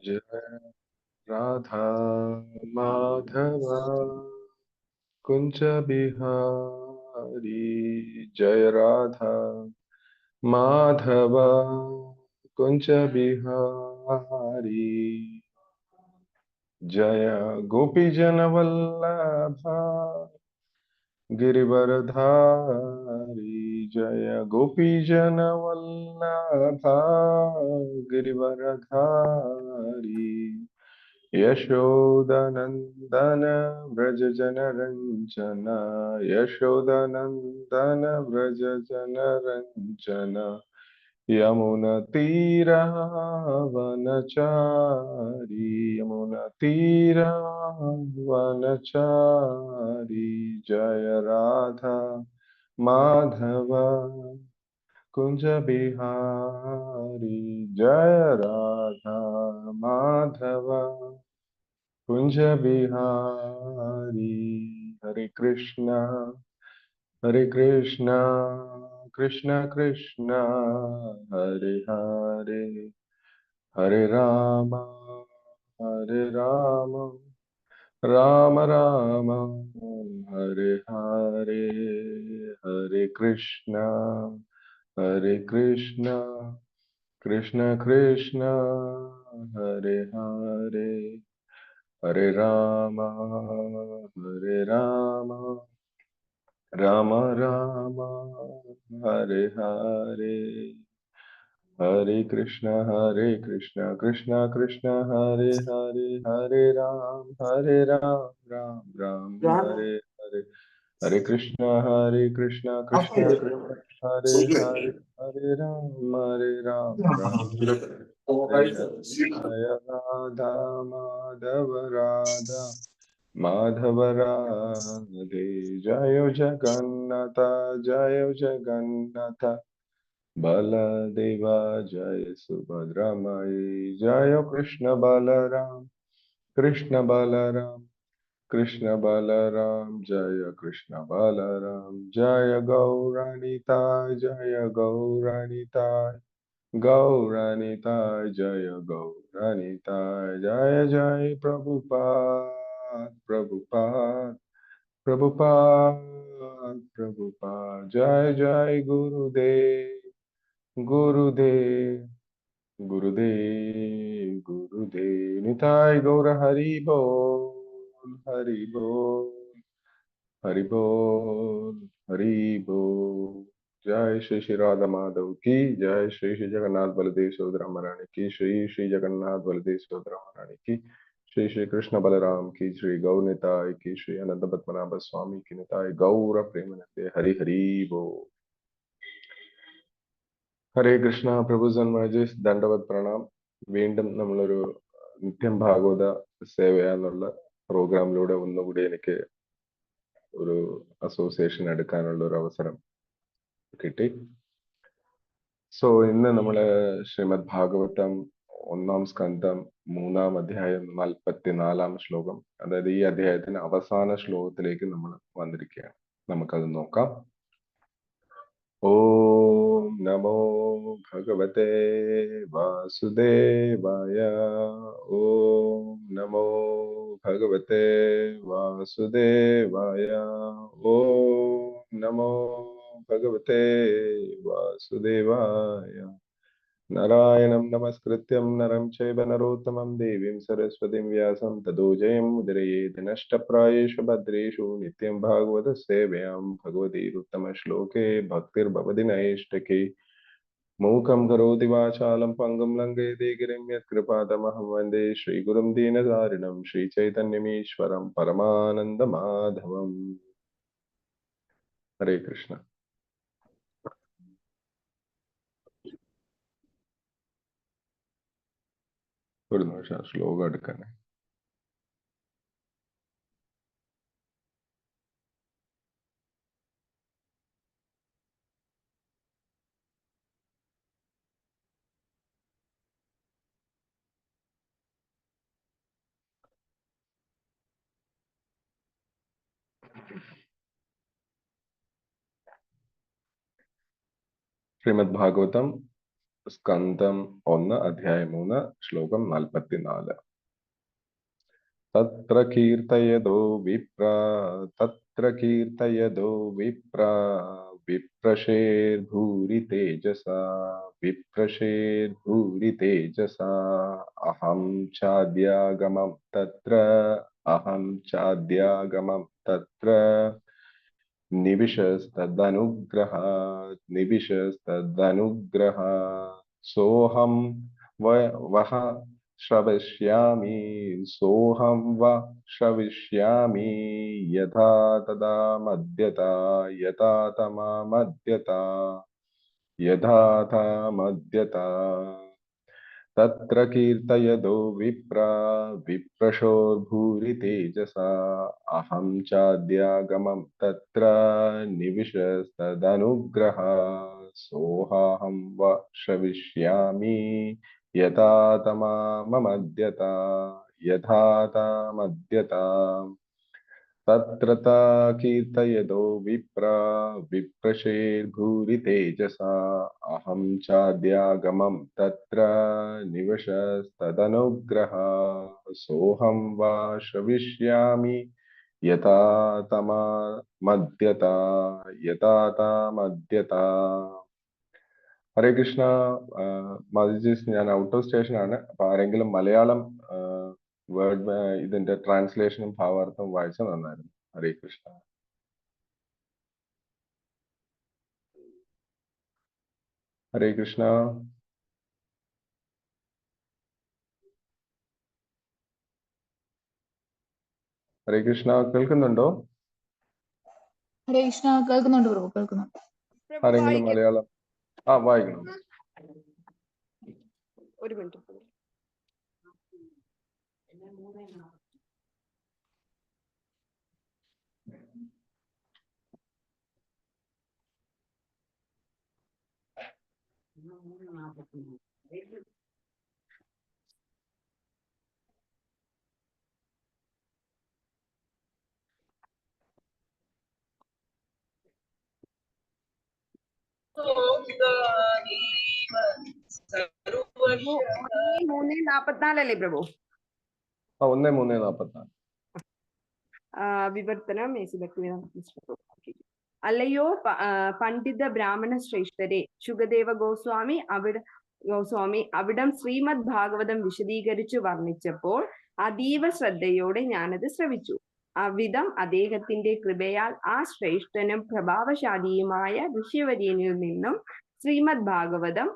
जय राधा माधव कुंज बिहारी। जय राधा माधव कुंज बिहारी। जय गोपी जन वल्लभा गिरिवरधारी। जय गोपी जन वल्लभा गिरिवरधारी। यशोदनन्दन व्रज जनरञ्जन। यशोदनन्दन व्रज जनरञ्जन। यमुनतीरावनचारी। यमुनतीरावनचारी। जय राधा माधव कुंज बिहारी। जय राधा माधव कुंज बिहारी। हरे कृष्णा कृष्ण कृष्ण हरे हरे, हरे राम राम राम हरे हरे। हरे कृष्णा कृष्ण कृष्ण हरे हरे, हरे राम राम राम हरे हरे। हरे कृष्णा कृष्ण कृष्ण हरे हरे, हरे राम राम हरे हरे। हरे कृष्णा कृष्ण कृष्ण हरे हरे, हरे राम हरे हरे। जय राधा माधव राधा माधव राधे। जय जगन्नाथ जय जगन्नाथ बलदेवा। जय सुभद्रा माई। जय कृष्ण बलराम कृष्ण बलराम। जय कृष्ण बलराम। जय गौरानिताय गौरानिताय। जय गौरानिताय। जय जय प्रभुपाद। जय जय गुरुदेव गुरुदेव निताय गौर हरि बोल, हरि बोल, हरि बोल, हरि बोल। जय श्री श्री राधा माधव की जय। श्री श्री जगन्नाथ बलदेव सुभद्रा महारानी की। श्री श्री जगन्नाथ बलदेव सुभद्रा महारानी की। श्री श्री कृष्ण बलराम की। श्री गौ निताय की। श्री अनंत पद्मनाभ स्वामी की। निताय गौर प्रेमानंदे। हरि हरि बोल। ഹരേ കൃഷ്ണ പ്രഭു സന്മാജേഷ് ദണ്ഡവത് പ്രണാം. വീണ്ടും നമ്മളൊരു നിത്യം ഭാഗവത സേവ പ്രോഗ്രാമിലൂടെ ഒന്നുകൂടി എനിക്ക് ഒരു അസോസിയേഷൻ എടുക്കാനുള്ള ഒരു അവസരം കിട്ടി. സോ ഇന്ന് നമ്മള് ശ്രീമദ് ഭാഗവതം ഒന്നാം സ്കന്ധം മൂന്നാം അധ്യായം 44-ാം ശ്ലോകം, അതായത് ഈ അധ്യായത്തിന്റെ അവസാന ശ്ലോകത്തിലേക്ക് നമ്മൾ വന്നിരിക്കുകയാണ്. നമുക്കത് നോക്കാം. ओम नमो भगवते वासुदेवाय। ओम नमो भगवते वासुदेवाय। ओम नमो भगवते वासुदेवाय। नारायणं नमस्कृत्यं नरं चैव नरोत्तमं देवीं सरस्वतीं व्यासं ततो जयमुदीरयेत्। नष्टप्रायेषु भद्रेषु नित्यं भागवत सेव्यां भगवतीरुत्तमश्लोके भक्तिर्भवति नैष्ठिकी। मूकं करोति वाचालं पङ्गुं लङ्घयते गिरिं यत्कृपातमहं वन्दे श्रीगुरुं दीनदारिणं श्रीचैतन्यमीश्वरं परमानन्दमाधवम्. हरे कृष्ण. ഒരു നിമിഷം ശ്ലോകം എടുക്കാനേ. ശ്രീമദ് ഭാഗവതം സ്കന്ധം 1 അധ്യായം 3 ശ്ലോകം 44. തത്ര കീർത്തയതോ വിപ്ര വിപ്രശേർഭൂരി തേജസാ അഹം ചാദ്യാഗമം തത്ര നിവിശസ്തദനുഗ്രഹാത് സോഹം വഹ ശ്രവിഷ്യാമി യഥാ തഥാ മദ്യത തത്ര കീർത്തയതോ വിപ്രശോർഭൂരി തേജസാ അഹം ചാദ്യാഗമം തത്ര നിവിശസ്തദനുഗ്രഹാത് സോഹം വ ശ്രവിഷ്യാമി യഥാ തമദ്യത തത്ര കീർത്തയതോ വിപ്രശേർഭൂരി തേജസാ അഹം ചാദ്യാഗമം തത്ര നിവശസ്തദനുഗ്രഹാത് സോഹം വാ ശ്രവിഷ്യാമി യഥാ തമദ്യത. ഹരേ കൃഷ്ണ. മജിസ്, ഞാൻ ഔട്ട് ഓഫ് സ്റ്റേഷൻ ആണ്. അപ്പൊ ആരെങ്കിലും മലയാളം വേർഡ് ഇതിന്റെ ട്രാൻസ്ലേഷനും ഭാവാർത്ഥവും വായിച്ചാൽ നന്നായിരുന്നു. ഹരേ കൃഷ്ണ. ഹരേ കൃഷ്ണ. ഹരേ കൃഷ്ണ, കേൾക്കുന്നുണ്ടോ? ഹരേ കൃഷ്ണ, കേൾക്കുന്നുണ്ട് പ്രഭു, കേൾക്കുന്നുണ്ട്. ആരെങ്കിലും മലയാളം വായിക്കണം. ഒരു മിനിറ്റ്. പ്രഭു 1:44 പ്രഭു? 1:44. വിവർത്തനം. അല്ലയോ പണ്ഡിത ബ്രാഹ്മണ ശ്രേഷ്ഠരെ, ശുകദേവ ഗോസ്വാമി അവിടം ശ്രീമദ് ഭാഗവതം വിശദീകരിച്ചു വർണ്ണിച്ചപ്പോൾ അതീവ ശ്രദ്ധയോടെ ഞാനത് ശ്രവിച്ചു. അവിധം അദ്ദേഹത്തിന്റെ കൃപയാൽ ആ ശ്രേഷ്ഠനും പ്രഭാവശാലിയുമായ ഋഷിവര്യനിൽ നിന്നും ശ്രീമദ് ഭാഗവതം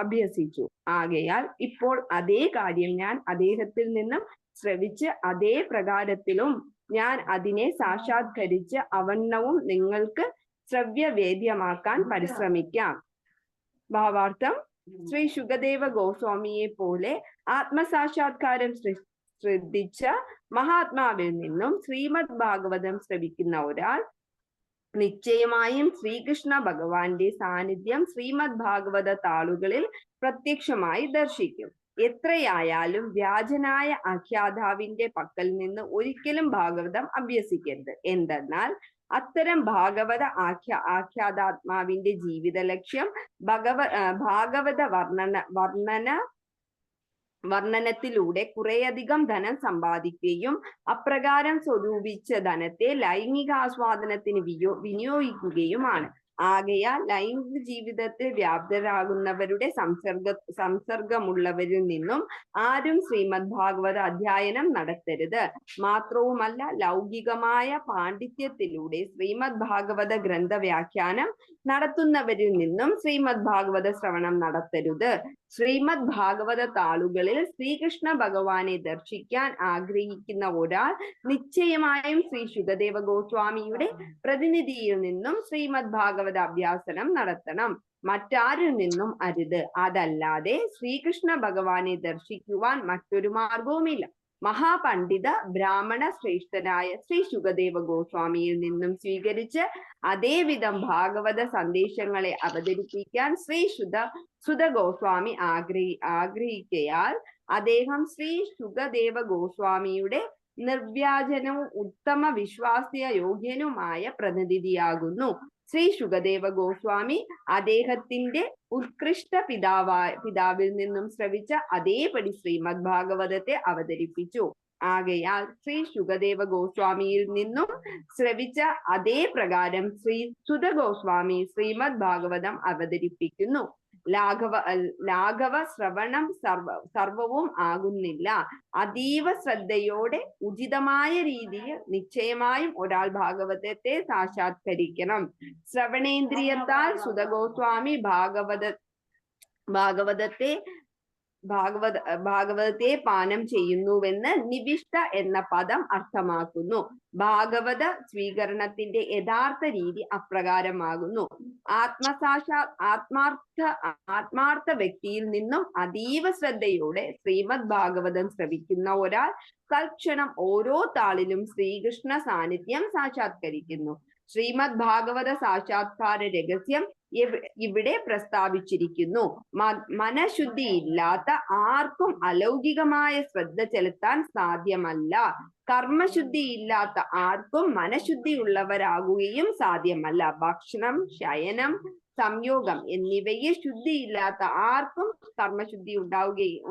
അഭ്യസിച്ചു. ആകയാൽ ഇപ്പോൾ അതേ കാര്യം ഞാൻ അദ്ദേഹത്തിൽ നിന്നും ശ്രവിച്ച് അതേ പ്രകാരത്തിലും ഞാൻ അതിനെ സാക്ഷാത്കരിച്ച് അവണ്ണവും നിങ്ങൾക്ക് ശ്രവ്യവേദ്യമാക്കാൻ പരിശ്രമിക്കാം. ഭാവാർത്ഥം: ശ്രീ ശുകദേവ ഗോസ്വാമിയെ പോലെ ആത്മസാക്ഷാത്കാരം ശ്രദ്ധിച്ച മഹാത്മാവിൽ നിന്നും ശ്രീമദ് ഭാഗവതം ശ്രവിക്കുന്ന ഒരാൾ നിശ്ചയമായും ശ്രീകൃഷ്ണ ഭഗവാന്റെ സാന്നിധ്യം ശ്രീമദ് ഭാഗവത താളുകളിൽ പ്രത്യക്ഷമായി ദർശിക്കും. എത്രയായാലും വ്യാജനായ ആഖ്യാതാവിന്റെ പക്കൽ നിന്ന് ഒരിക്കലും ഭാഗവതം അഭ്യസിക്കരുത്. എന്തെന്നാൽ അത്തരം ഭാഗവത ആഖ്യാതാത്മാവിന്റെ ജീവിത ലക്ഷ്യം ഭാഗവത വർണ്ണനത്തിലൂടെ കുറേയധികം ധനം സമ്പാദിക്കുകയും അപ്രകാരം സ്വരൂപിച്ച ധനത്തെ ലൈംഗിക ആസ്വാദനത്തിന് വിനിയോഗിക്കുകയുമാണ്. ആകയാൽ ലൈംഗിക ജീവിതത്തിൽ വ്യാപ്തരാകുന്നവരുടെ സംസർഗമുള്ളവരിൽ നിന്നും ആരും ശ്രീമദ് ഭാഗവത അധ്യയനം നടത്തരുത്. മാത്രവുമല്ല, ലൗകികമായ പാണ്ഡിത്യത്തിലൂടെ ശ്രീമദ് ഭാഗവത ഗ്രന്ഥ വ്യാഖ്യാനം നടത്തുന്നവരിൽ നിന്നും ശ്രീമദ് ഭാഗവത ശ്രവണം നടത്തരുത്. ശ്രീമദ് ഭാഗവത താളുകളിൽ ശ്രീകൃഷ്ണ ഭഗവാനെ ദർശിക്കാൻ ആഗ്രഹിക്കുന്ന ഒരാൾ നിശ്ചയമായും ശ്രീ ശുകദേവ ഗോസ്വാമിയുടെ പ്രതിനിധിയിൽ നിന്നും ശ്രീമദ് ഭാഗവത അഭ്യാസനം നടത്തണം. മറ്റാരിൽ നിന്നും അരുത്. അതല്ലാതെ ശ്രീകൃഷ്ണ ഭഗവാനെ ദർശിക്കുവാൻ മറ്റൊരു മാർഗവുമില്ല. മഹാപണ്ഡിത ബ്രാഹ്മണ ശ്രേഷ്ഠനായ ശ്രീ ശുകദേവ ഗോസ്വാമിയിൽ നിന്നും സ്വീകരിച്ച് അതേവിധം ഭാഗവത സന്ദേശങ്ങളെ അവതരിപ്പിക്കാൻ ശ്രീ സുത ഗോസ്വാമി ആഗ്രഹിക്കയാൽ അദ്ദേഹം ശ്രീ ശുകദേവ ഗോസ്വാമിയുടെ നിർവ്യാജനവും ഉത്തമ വിശ്വാസ്യ യോഗ്യനുമായ പ്രതിനിധിയാകുന്നു. ശ്രീ ശുകദേവ ഗോസ്വാമി അദ്ദേഹത്തിന്റെ ഉത്കൃഷ്ട പിതാവിൽ നിന്നും ശ്രവിച്ച അതേപടി ശ്രീമദ് ഭാഗവതത്തെ അവതരിപ്പിച്ചു. ആകയാൽ ശ്രീ ശുകദേവ ഗോസ്വാമിയിൽ നിന്നും ശ്രവിച്ച അതേ പ്രകാരം ശ്രീ സുത ഗോസ്വാമി ശ്രീമദ് ഭാഗവതം അവതരിപ്പിക്കുന്നു. ലാഘവ ശ്രവണം സർവവും ആകുന്നില്ല. അതീവ ശ്രദ്ധയോടെ ഉചിതമായ രീതിയിൽ നിശ്ചയമായും ഒരാൾ ഭാഗവതത്തെ സാക്ഷാത്കരിക്കണം. ശ്രവണേന്ദ്രിയത്താൽ സുതഗോസ്വാമി ഭാഗവതത്തെ പാനം ചെയ്യുന്നുവെന്ന് നിവിഷ്ട എന്ന പദം അർത്ഥമാക്കുന്നു. ഭാഗവത സ്വീകരണത്തിന്റെ യഥാർത്ഥ രീതി അപ്രകാരമാകുന്നു. ആത്മാർത്ഥ വ്യക്തിയിൽ നിന്നും അതീവ ശ്രദ്ധയോടെ ശ്രീമദ് ഭാഗവതം ശ്രവിക്കുന്ന ഒരാൾ തൽക്ഷണം ഓരോ താളിലും ശ്രീകൃഷ്ണ സാന്നിധ്യം സാക്ഷാത്കരിക്കുന്നു. ശ്രീമദ് ഭാഗവത സാക്ഷാത്കാര രഹസ്യം ഇവിടെ പ്രസ്താവിച്ചിരിക്കുന്നു. മനഃശുദ്ധിയില്ലാത്ത ആർക്കും അലൗകികമായ ശ്രദ്ധ ചെലുത്താൻ സാധ്യമല്ല. കർമ്മശുദ്ധിയില്ലാത്ത ആർക്കും മനഃശുദ്ധിയുള്ളവരാകുകയും സാധ്യമല്ല. ഭക്ഷണം, ശയനം, സംയോഗം എന്നിവയിൽ ശുദ്ധിയില്ലാത്ത ആർക്കും കർമ്മശുദ്ധി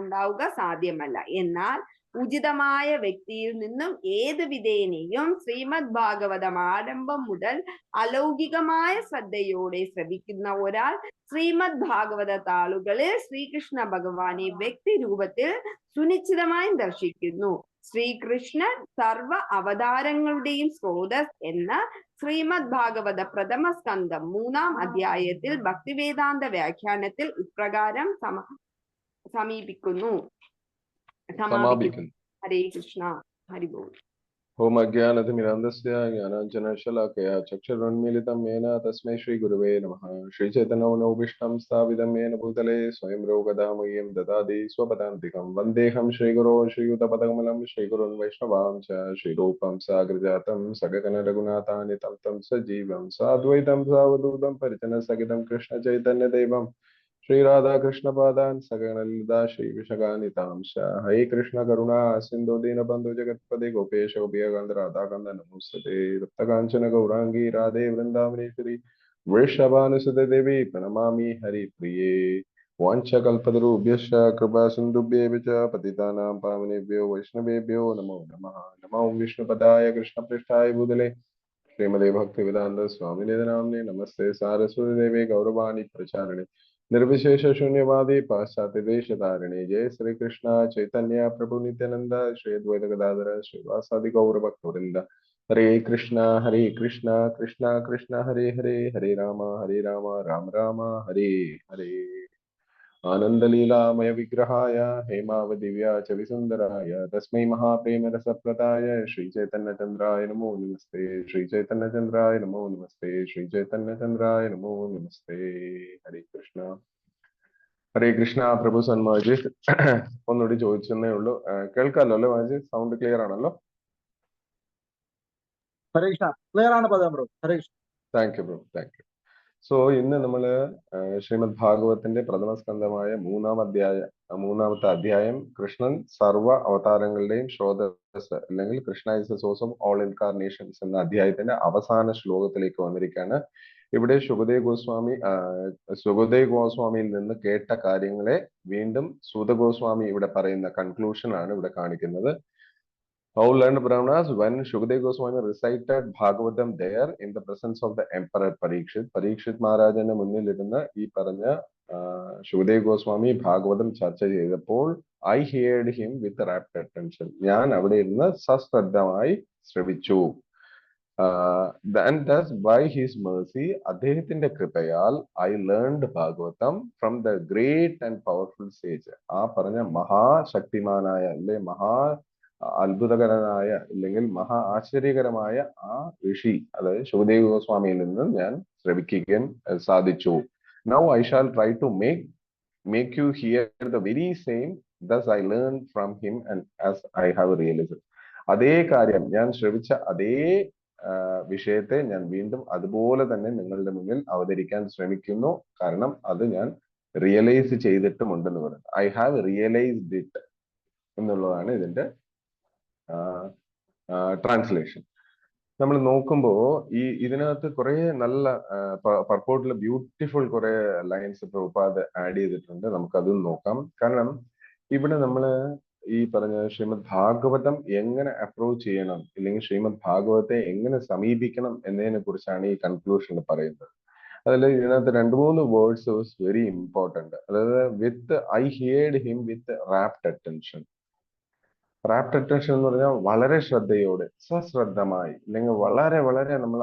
ഉണ്ടാവുക സാധ്യമല്ല. എന്നാൽ ഉചിതമായ വ്യക്തിയിൽ നിന്നും ഏത് വിധേനയും ശ്രീമദ് ഭാഗവതം ആരംഭം മുതൽ അലൗകികമായ ശ്രദ്ധയോടെ ശ്രവിക്കുന്ന ഒരാൾ ശ്രീമദ് ഭാഗവത താളുകളിൽ ശ്രീകൃഷ്ണ ഭഗവാനെ വ്യക്തി രൂപത്തിൽ സുനിശ്ചിതമായും ദർശിക്കുന്നു. ശ്രീകൃഷ്ണൻ സർവ അവതാരങ്ങളുടെയും സ്രോതസ് എന്ന ശ്രീമദ് ഭാഗവത പ്രഥമ സ്കന്ധം 3-ാം അധ്യായത്തിൽ ഭക്തിവേദാന്ത വ്യാഖ്യാനത്തിൽ ഇപ്രകാരം സമാപിക്കുന്നു. ഹരേ കൃഷ്ണ. ഹരിബോൾ. ഓം അജ്ഞാനതിമിരാന്ധസ്യ ജ്ഞാനാഞ്ജനശലാകയാ ചക്ഷുരുന്മീലിതം യേന തസ്മൈ ശ്രീ ഗുരുവേ നമഃ. ശ്രീചൈതന്യൗപവിഷ്ടം സ്ഥാപിതം യേന ഭൂതലേ സ്വയം ഗദാമഹ്യം ദദാതി സ്വപദാന്തികം. വന്ദേഹം ശ്രീഗുരോ ശ്രീയുതപദകമലം ശ്രീഗുരുൻ വൈഷ്ണവാം ച ശ്രീരൂപം സാഗ്രജാതം സഗഗന രഘുനാഥാനിതം തം സജീവം സാദ്വൈതം സാവധൂതം പരിജനസഹിതം കൃഷ്ണ ചൈതന്യദേവം श्री राधा कृष्ण पादान सगण ललिता श्री विशाखानितांश. हरे कृष्ण करुणा सिंधु दीनबंधु जगत्पते गोपेश गोपिकांत राधा कांत नमोस्तुते. तप्तकांचन गौरांगी राधे वृंदावनेश्वरी वृषभानुसुते देवी प्रणमामि हरिप्रिये. वाञ्छकल्पतरुभ्यश्च कृपा सिन्धुभ्येव च पतितानां पावनेभ्यो वैष्णवेभ्यो नमो नमः. नमो विष्णुपदाय कृष्णपृष्ठाय भूतले श्रीमदे भक्तिवेदान्त स्वामिने नाम्ने. नमस्ते सारस्वती देवे गौरवाणी प्रचारिणे निर्विशेष शून्यवादी पाश्चात्य देश धारिणे. जय श्री कृष्ण चैतन्य प्रभु नित्यानंद श्री अद्वैत गदाधर श्रीवासादि गौर भक्तवृंद. हरे कृष्णा कृष्णा कृष्णा हरे हरे, हरे राम राम राम हरे हरे. आनंद लीलामय विग्रहाय हेमावदिव्या च विसुंदराय तस्मै महाप्रेम रसप्रदाय श्री चैतन्य चंद्राय नमो नमस्ते. श्री चैतन्य चंद्राय नमो नमस्ते. श्री चैतन्य चंद्राय नमो नमस्ते. हरे कृष्ण. ഹരേ കൃഷ്ണ. പ്രഭു സന്മാജിത് ഒന്നുകൂടി ചോദിച്ചെന്നേ ഉള്ളൂ. കേൾക്കാമല്ലോ അല്ലേ മാജിത്? സൗണ്ട് ക്ലിയർ ആണല്ലോ? ഹരേ കൃഷ്ണ. ക്ലിയർ ആണ് bro. Hare Krishna. Thank you bro, thank you. So ഇന്ന് നമ്മള് ശ്രീമദ് ഭാഗവത്തിന്റെ പ്രഥമ സ്കന്ധമായ മൂന്നാമത്തെ അധ്യായം കൃഷ്ണൻ സർവ അവതാരങ്ങളുടെയും സ്രോതസ് അല്ലെങ്കിൽ Krishna is the source of all incarnations എന്ന അധ്യായത്തിന്റെ അവസാന ശ്ലോകത്തിലേക്ക് വന്നിരിക്കുകയാണ്. ഇവിടെ സുഖദേവ് ഗോസ്വാമിയിൽ നിന്ന് കേട്ട കാര്യങ്ങളെ വീണ്ടും സൂത ഗോസ്വാമി ഇവിടെ പറയുന്ന കൺക്ലൂഷൻ ആണ് ഇവിടെ കാണിക്കുന്നത്. How learned Brahmanas when Shukadeva Goswami recited Bhagavatam there in the presence of the Emperor Parikshit. Parikshit Maharajane മുന്നിലിരുന്ന് ഈ പറഞ്ഞ Shukadeva Goswami ഭാഗവതം ചർച്ച ചെയ്തപ്പോൾ I heard him with rapt attention. ഞാൻ അവിടെ ഇരുന്ന് സശ്രദ്ധമായി ശ്രവിച്ചു. And thus by his mercy, അദ്ദേഹത്തിന്റെ കൃപയാൽ I learned Bhagavatam from the great and powerful sage. ആ പറഞ്ഞ മഹാശക്തിമാനായ അല്ലെ അത്ഭുതകരനായ അല്ലെങ്കിൽ മഹാ ആശ്ചര്യകരമായ ആ ഋഷി അതായത് ശുകദേവ് ഗോസ്വാമിയിൽ നിന്ന് ഞാൻ ശ്രവിക്കുകയും സാധിച്ചു. Now I shall try to make you hear the very same thus I learned from him and as I have realized. അതേ കാര്യം ഞാൻ ശ്രവിച്ച അതേ വിഷയത്തെ ഞാൻ വീണ്ടും അതുപോലെ തന്നെ നിങ്ങളുടെ മുന്നിൽ അവതരിക്കാൻ ശ്രമിക്കുന്നു. കാരണം അത് ഞാൻ റിയലൈസ് ചെയ്തിട്ടുമുണ്ടെന്ന് പറയുന്നത്. I have realized it എന്നുള്ളതാണ് ഇതിന്റെ translation. നമ്മൾ നോക്കുമ്പോൾ ഇതിനകത്ത് കുറെ നല്ല പർപ്പോട്ടിൽ ബ്യൂട്ടിഫുൾ കുറെ ലൈൻസ് പ്രഭുപാദ് ആഡ് ചെയ്തിട്ടുണ്ട്. നമുക്കതും നോക്കാം. കാരണം ഇവിടെ നമ്മള് ഈ പറഞ്ഞ ശ്രീമദ് ഭാഗവതം എങ്ങനെ അപ്രോച്ച് ചെയ്യണം, ഇല്ലെങ്കിൽ ശ്രീമദ് ഭാഗവതത്തെ എങ്ങനെ സമീപിക്കണം എന്നതിനെ കുറിച്ചാണ് ഈ കൺക്ലൂഷനിൽ പറയുന്നത്. അതിൽ ഇതിനകത്ത് 2-3 വേർഡ്സ് വാസ് വെരി ഇമ്പോർട്ടന്റ്. അതായത് with I heard him with rapt attention. Rapt attention എന്ന് പറഞ്ഞാൽ വളരെ ശ്രദ്ധയോടെ, സശ്രദ്ധമായി, അല്ലെങ്കിൽ വളരെ വളരെ നമ്മൾ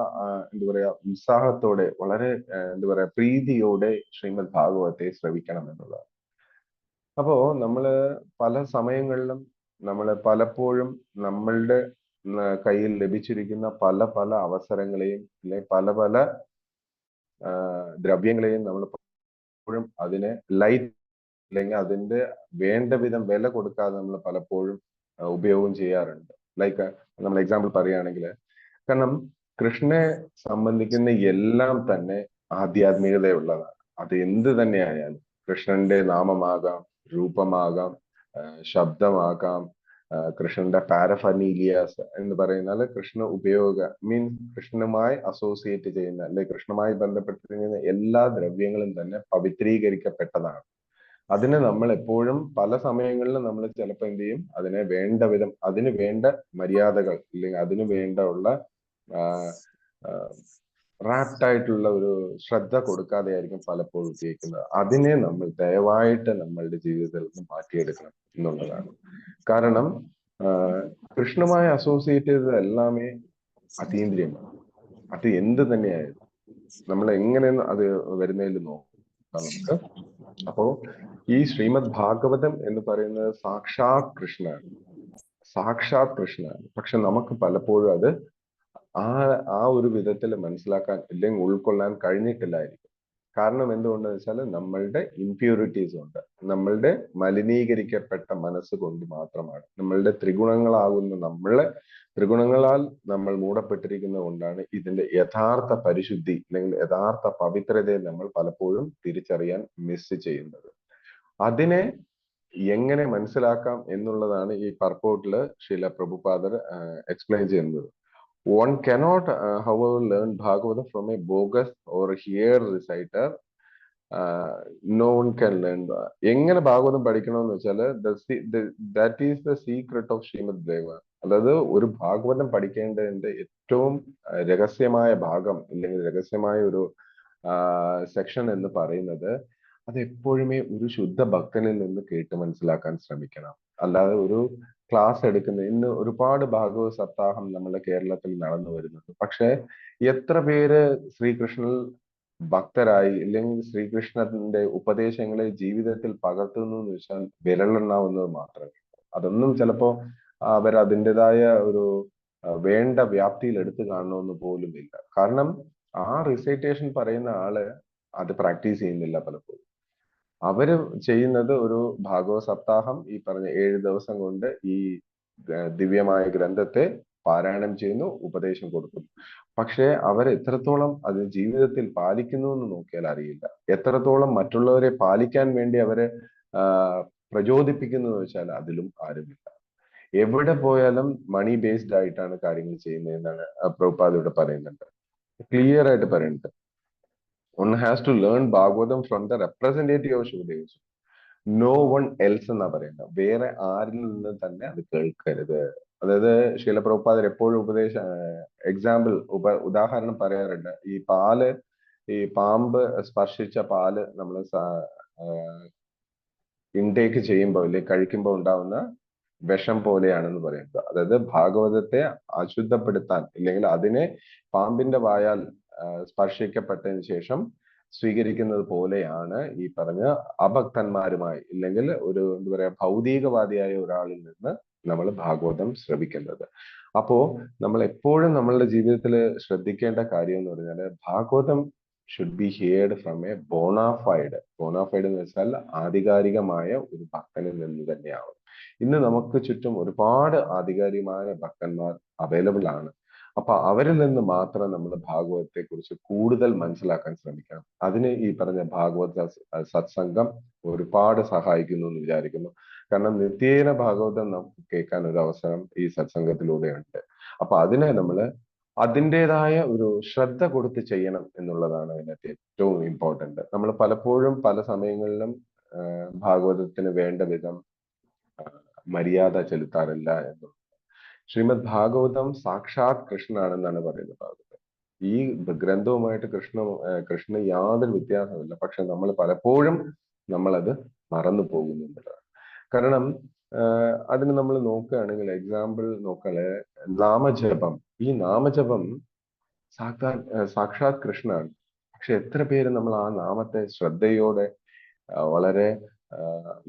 എന്താ പറയാ ഉത്സാഹത്തോടെ, വളരെ എന്താ പറയാ പ്രീതിയോടെ ശ്രീമദ് ഭാഗവതത്തെ ശ്രവിക്കണം എന്നുള്ളതാണ്. അപ്പോ നമ്മള് പല സമയങ്ങളിലും പലപ്പോഴും നമ്മളുടെ കയ്യിൽ ലഭിച്ചിരിക്കുന്ന പല പല അവസരങ്ങളെയും അല്ലെങ്കിൽ പല പല ദ്രവ്യങ്ങളെയും നമ്മൾ പലപ്പോഴും അതിനെ ലൈറ്റ് അല്ലെങ്കിൽ അതിന്റെ വേണ്ട വിധം വില കൊടുക്കാതെ നമ്മൾ പലപ്പോഴും ഉപയോഗം ചെയ്യാറുണ്ട്. ലൈക്ക് നമ്മൾ എക്സാമ്പിൾ പറയുകയാണെങ്കിൽ, കാരണം കൃഷ്ണനെ സംബന്ധിക്കുന്ന എല്ലാം തന്നെ ആധ്യാത്മികതയുള്ളതാണ്. അത് എന്ത് തന്നെയായാലും, കൃഷ്ണന്റെ നാമമാകാം, രൂപമാകാം, ശബ്ദമാകാം, കൃഷ്ണന്റെ പാരഫർണീലിയാസ് എന്ന് പറയുന്നത് കൃഷ്ണ മീൻസ് കൃഷ്ണനുമായി അസോസിയേറ്റ് ചെയ്യുന്ന അല്ലെങ്കിൽ കൃഷ്ണനുമായി ബന്ധപ്പെട്ടിരിക്കുന്ന എല്ലാ ദ്രവ്യങ്ങളും തന്നെ പവിത്രീകരിക്കപ്പെട്ടതാണ്. അതിന് നമ്മൾ എപ്പോഴും പല സമയങ്ങളിലും നമ്മൾ ചിലപ്പോൾ എന്ത് ചെയ്യും, അതിനെ വേണ്ട വിധം, അതിന് വേണ്ട മര്യാദകൾ അല്ലെങ്കിൽ അതിന് വേണ്ട ഉള്ള റാപ്റ്റ് ആയിട്ടുള്ള ഒരു ശ്രദ്ധ കൊടുക്കാതെ ആയിരിക്കും പലപ്പോഴും ഉപയോഗിക്കുന്നത്. അതിനെ നമ്മൾ ദയവായിട്ട് നമ്മളുടെ ജീവിതത്തിൽ നിന്ന് മാറ്റിയെടുക്കണം എന്നുള്ളതാണ്. കാരണം കൃഷ്ണനുമായി അസോസിയേറ്റ് ചെയ്തത് എല്ലാമേ അതീന്ദ്രിയമാണ്. അത് എന്ത് തന്നെയായിരുന്നു നമ്മൾ എങ്ങനെ അത് വരുന്നതിൽ നോക്കാം നമുക്ക്. അപ്പോ ഈ ശ്രീമദ് ഭാഗവതം എന്ന് പറയുന്നത് സാക്ഷാത് കൃഷ്ണനാണ്, സാക്ഷാത് കൃഷ്ണനാണ്. പക്ഷെ നമുക്ക് പലപ്പോഴും അത് ആ ഒരു വിധത്തിൽ മനസ്സിലാക്കാൻ അല്ലെങ്കിൽ ഉൾക്കൊള്ളാൻ കഴിഞ്ഞിട്ടില്ലായിരിക്കും. കാരണം എന്തുകൊണ്ടെന്ന് വെച്ചാൽ നമ്മളുടെ ഇംപ്യൂരിറ്റീസ് ഉണ്ട്, നമ്മളുടെ മലിനീകരിക്കപ്പെട്ട മനസ്സ് കൊണ്ട് മാത്രമാണ്. നമ്മളുടെ ത്രിഗുണങ്ങളാൽ നമ്മൾ മൂടപ്പെട്ടിരിക്കുന്നത് കൊണ്ടാണ് ഇതിന്റെ യഥാർത്ഥ പരിശുദ്ധി അല്ലെങ്കിൽ യഥാർത്ഥ പവിത്രതയെ നമ്മൾ പലപ്പോഴും തിരിച്ചറിയാൻ മിസ് ചെയ്യുന്നത്. അതിനെ എങ്ങനെ മനസ്സിലാക്കാം എന്നുള്ളതാണ് ഈ പർപ്പോട്ടില് ശ്രീല പ്രഭുപാദർ എക്സ്പ്ലെയിൻ ചെയ്യുന്നത്. One cannot, however, learn Bhagavatam from a bogus or here reciter. No one can learn. എങ്ങനെ ഭാഗവതം പഠിക്കണമെന്ന് വെച്ചാൽ that is the secret of Srimad Deva. അതായത് ഒരു ഭാഗവതം പഠിക്കേണ്ടതിന്റെ ഏറ്റവും രഹസ്യമായ ഭാഗം അല്ലെങ്കിൽ രഹസ്യമായ ഒരു സെക്ഷൻ എന്ന് പറയുന്നത് അത് എപ്പോഴുമേ ഒരു ശുദ്ധ ഭക്തനിൽ നിന്ന് കേട്ട് മനസ്സിലാക്കാൻ ശ്രമിക്കണം. അല്ലാതെ ഒരു ക്ലാസ് എടുക്കുന്ന, ഇന്ന് ഒരുപാട് ഭാഗവത സപ്താഹം നമ്മുടെ കേരളത്തിൽ നടന്നു വരുന്നുണ്ട്. പക്ഷെ എത്ര പേര് ശ്രീകൃഷ്ണനിൽ ഭക്തരായി അല്ലെങ്കിൽ ശ്രീകൃഷ്ണന്റെ ഉപദേശങ്ങളെ ജീവിതത്തിൽ പകർത്തുന്നു എന്ന് വെച്ചാൽ വിരലെണ്ണാവുന്നത് മാത്രമേ. അതൊന്നും ചിലപ്പോ അവർ അതിൻ്റെതായ ഒരു വേണ്ട വ്യാപ്തിയിൽ എടുത്തു കാണണമെന്ന് പോലും ഇല്ല. കാരണം ആ റിസൈറ്റേഷൻ പറയുന്ന ആള് അത് പ്രാക്ടീസ് ചെയ്യുന്നില്ല പലപ്പോഴും. അവര് ചെയ്യുന്നത് ഒരു ഭാഗവത സപ്താഹം ഈ പറഞ്ഞ 7 ദിവസം കൊണ്ട് ഈ ദിവ്യമായ ഗ്രന്ഥത്തെ പാരായണം ചെയ്യുന്നു, ഉപദേശം കൊടുക്കുന്നു. പക്ഷെ അവർ എത്രത്തോളം അത് ജീവിതത്തിൽ പാലിക്കുന്നു എന്ന് നോക്കിയാൽ അറിയില്ല. എത്രത്തോളം മറ്റുള്ളവരെ പാലിക്കാൻ വേണ്ടി അവരെ പ്രചോദിപ്പിക്കുന്നു എന്ന് വെച്ചാൽ അതിലും ആരുമില്ല. എവിടെ പോയാലും മണി ബേസ്ഡ് ആയിട്ടാണ് കാര്യങ്ങൾ ചെയ്യുന്നതെന്നാണ് പ്രഭുപാദ് ഇവിടെ പറയുന്നുണ്ട്, ക്ലിയർ ആയിട്ട് പറയുന്നുണ്ട്. One has to learn Bhagavatam from the representative of Shivadeva. No one else എന്നാ പറയുന്നത്. വേറെ ആരിൽ നിന്ന് തന്നെ അത് കേൾക്കരുത്. അതായത് ശീല പ്രഭുപാദർ എപ്പോഴും ഉദാഹരണം പറയാറുണ്ട്. ഈ പാമ്പ് സ്പർശിച്ച പാല് നമ്മൾ ഇൻടേക്ക് ചെയ്യുമ്പോൾ അല്ലെങ്കിൽ കഴിക്കുമ്പോൾ ഉണ്ടാവുന്ന വിഷം പോലെയാണെന്ന് പറയുന്നത്. അതായത് ഭാഗവതത്തെ അശുദ്ധപ്പെടുത്താൻ ഇല്ലെങ്കിൽ അതിനെ പാമ്പിന്റെ വായാൽ സ്പർശിക്കപ്പെട്ടതിന് ശേഷം സ്വീകരിക്കുന്നത് പോലെയാണ് ഈ പറഞ്ഞ അഭക്തന്മാരുമായി ഇല്ലെങ്കിൽ ഒരു എന്താ പറയാ ഭൗതികവാദിയായ ഒരാളിൽ നിന്ന് നമ്മൾ ഭാഗവതം ശ്രവിക്കുന്നത്. അപ്പോ നമ്മൾ എപ്പോഴും നമ്മളുടെ ജീവിതത്തിൽ ശ്രദ്ധിക്കേണ്ട കാര്യം എന്ന് പറഞ്ഞാൽ Bhagavatam should be heard from A ബോണാഫൈഡ് എന്ന് വെച്ചാൽ ആധികാരികമായ ഒരു ഭക്തനിൽ നിന്ന് തന്നെയാവും. ഇന്ന് നമുക്ക് ചുറ്റും ഒരുപാട് ആധികാരികമായ ഭക്തന്മാർ അവൈലബിൾ ആണ്. അപ്പൊ അവരിൽ നിന്ന് മാത്രം നമ്മൾ ഭാഗവതത്തെ കുറിച്ച് കൂടുതൽ മനസ്സിലാക്കാൻ ശ്രമിക്കണം. അതിന് ഈ പറഞ്ഞ ഭാഗവത സത്സംഗം ഒരുപാട് സഹായിക്കുന്നു എന്ന് വിചാരിക്കുന്നു. കാരണം നിത്യേന ഭാഗവതം നമുക്ക് കേൾക്കാൻ ഒരു അവസരം ഈ സത്സംഗത്തിലൂടെ ഉണ്ട്. അപ്പൊ അതിനെ നമ്മൾ അതിൻ്റെതായ ഒരു ശ്രദ്ധ കൊടുത്ത് ചെയ്യണം എന്നുള്ളതാണ് അതിനകത്ത് ഏറ്റവും ഇമ്പോർട്ടന്റ്. നമ്മൾ പലപ്പോഴും പല സമയങ്ങളിലും ഭാഗവതത്തിന് വേണ്ട വിധം മര്യാദ ചെലുത്താറില്ല എന്നുള്ളത്. ശ്രീമദ് ഭാഗവതം സാക്ഷാത് കൃഷ്ണനാണെന്നാണ് പറയുന്നത് ഭാഗവതം. ഈ ഗ്രന്ഥവുമായിട്ട് കൃഷ്ണ യാതൊരു വ്യത്യാസമില്ല. പക്ഷെ നമ്മൾ പലപ്പോഴും നമ്മളത് മറന്നു പോകുന്നുള്ളതാണ്. കാരണം അതിന് നമ്മൾ നോക്കുകയാണെങ്കിൽ, എക്സാമ്പിൾ നോക്കുകയാണെങ്കിൽ നാമജപം, ഈ നാമജപം സാക്ഷാത് കൃഷ്ണനാണ്. പക്ഷെ എത്ര പേര് നമ്മൾ ആ നാമത്തെ ശ്രദ്ധയോടെ വളരെ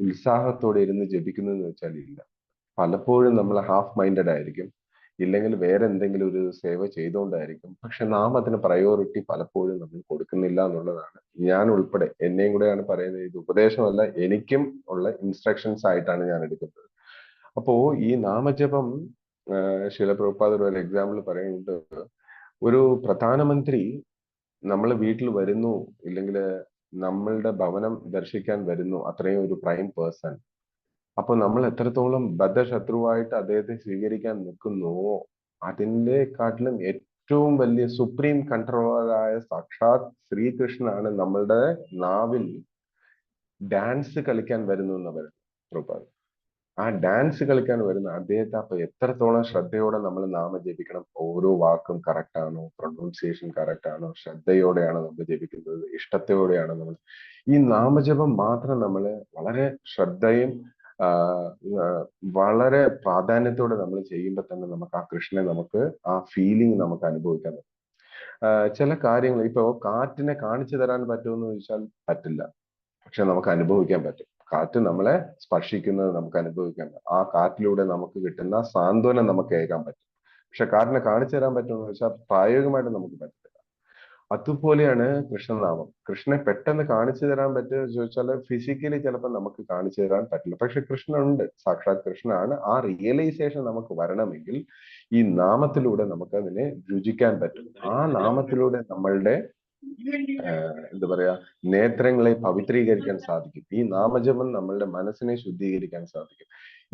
ഉത്സാഹത്തോടെ ഇരുന്ന് ജപിക്കുന്നു എന്ന് വെച്ചാൽ ഇല്ല. പലപ്പോഴും നമ്മൾ ഹാഫ് മൈൻഡഡ് ആയിരിക്കും, ഇല്ലെങ്കിൽ വേറെ എന്തെങ്കിലും ഒരു സേവ ചെയ്തുകൊണ്ടായിരിക്കും. പക്ഷെ നാം അതിന് പ്രയോറിറ്റി പലപ്പോഴും നമ്മൾ കൊടുക്കുന്നില്ല എന്നുള്ളതാണ്. ഞാൻ ഉൾപ്പെടെ, എന്നെയും കൂടെയാണ് പറയുന്നത്, ഇത് ഉപദേശമല്ല, എനിക്കും ഉള്ള ഇൻസ്ട്രക്ഷൻസ് ആയിട്ടാണ് ഞാൻ എടുക്കുന്നത്. അപ്പോ ഈ നാമജപം ശില പ്രഭുപാദർ ഒരു എക്സാമ്പിൾ പറയുന്നുണ്ട്. ഒരു പ്രധാനമന്ത്രി നമ്മളെ വീട്ടിൽ വരുന്നു, ഇല്ലെങ്കിൽ നമ്മളുടെ ഭവനം ദർശിക്കാൻ വരുന്നു, അത്രയും ഒരു പ്രൈം പേഴ്സൺ. അപ്പൊ നമ്മൾ എത്രത്തോളം ബദ്ധശത്രുവായിട്ട് അദ്ദേഹത്തെ സ്വീകരിക്കാൻ നിൽക്കുന്നുവോ, അതിൻ്റെക്കാട്ടിലും ഏറ്റവും വലിയ സുപ്രീം കൺട്രോളറായ സാക്ഷാത് ശ്രീകൃഷ്ണനാണ് നമ്മളുടെ നാവിൽ ഡാൻസ് കളിക്കാൻ വരുന്നു എന്ന് പറയുന്നത് പ്രഭുപാദ്. ആ ഡാൻസ് കളിക്കാൻ വരുന്ന അദ്ദേഹത്തെ അപ്പൊ എത്രത്തോളം ശ്രദ്ധയോടെ നമ്മൾ നാമം ജപിക്കണം. ഓരോ വാക്കും കറക്റ്റ് ആണോ, പ്രൊണൗൺസിയേഷൻ കറക്റ്റ് ആണോ, ശ്രദ്ധയോടെയാണ് നമ്മൾ ജപിക്കുന്നത്, ഇഷ്ടത്തോടെയാണ് നമ്മൾ ഈ നാമജപം മാത്രം നമ്മൾ വളരെ ശ്രദ്ധയും വളരെ പ്രാധാന്യത്തോടെ നമ്മൾ ചെയ്യുമ്പോൾ തന്നെ നമുക്ക് ആ കൃഷ്ണനെ, നമുക്ക് ആ ഫീലിംഗ് നമുക്ക് അനുഭവിക്കാൻ പറ്റും. ചില കാര്യങ്ങൾ ഇപ്പോ കാറ്റിനെ കാണിച്ചു തരാൻ പറ്റുമെന്ന് ചോദിച്ചാൽ പറ്റില്ല, പക്ഷെ നമുക്ക് അനുഭവിക്കാൻ പറ്റും. കാറ്റ് നമ്മളെ സ്പർശിക്കുന്നത് നമുക്ക് അനുഭവിക്കാൻ പറ്റും. ആ കാറ്റിലൂടെ നമുക്ക് കിട്ടുന്ന സാന്ത്വനം നമുക്ക് കേൾക്കാൻ പറ്റും. പക്ഷെ കാറ്റിനെ കാണിച്ചു തരാൻ പറ്റുമെന്ന് വെച്ചാൽ പ്രായോഗികമായിട്ട് നമുക്ക് പറ്റില്ല. അതുപോലെയാണ് കൃഷ്ണനാമം. കൃഷ്ണനെ പെട്ടെന്ന് കാണിച്ചു തരാൻ പറ്റുമെന്ന് ചോദിച്ചാൽ ഫിസിക്കലി ചിലപ്പോൾ നമുക്ക് കാണിച്ചു തരാൻ പറ്റില്ല. പക്ഷെ കൃഷ്ണനുണ്ട്, സാക്ഷാത് കൃഷ്ണനാണ്. ആ റിയലൈസേഷൻ നമുക്ക് വരണമെങ്കിൽ ഈ നാമത്തിലൂടെ നമുക്ക് അതിനെ രുചിക്കാൻ പറ്റും. ആ നാമത്തിലൂടെ നമ്മളുടെ എന്താ പറയാ, നേത്രങ്ങളെ പവിത്രീകരിക്കാൻ സാധിക്കും. ഈ നാമജപം നമ്മളുടെ മനസ്സിനെ ശുദ്ധീകരിക്കാൻ സാധിക്കും.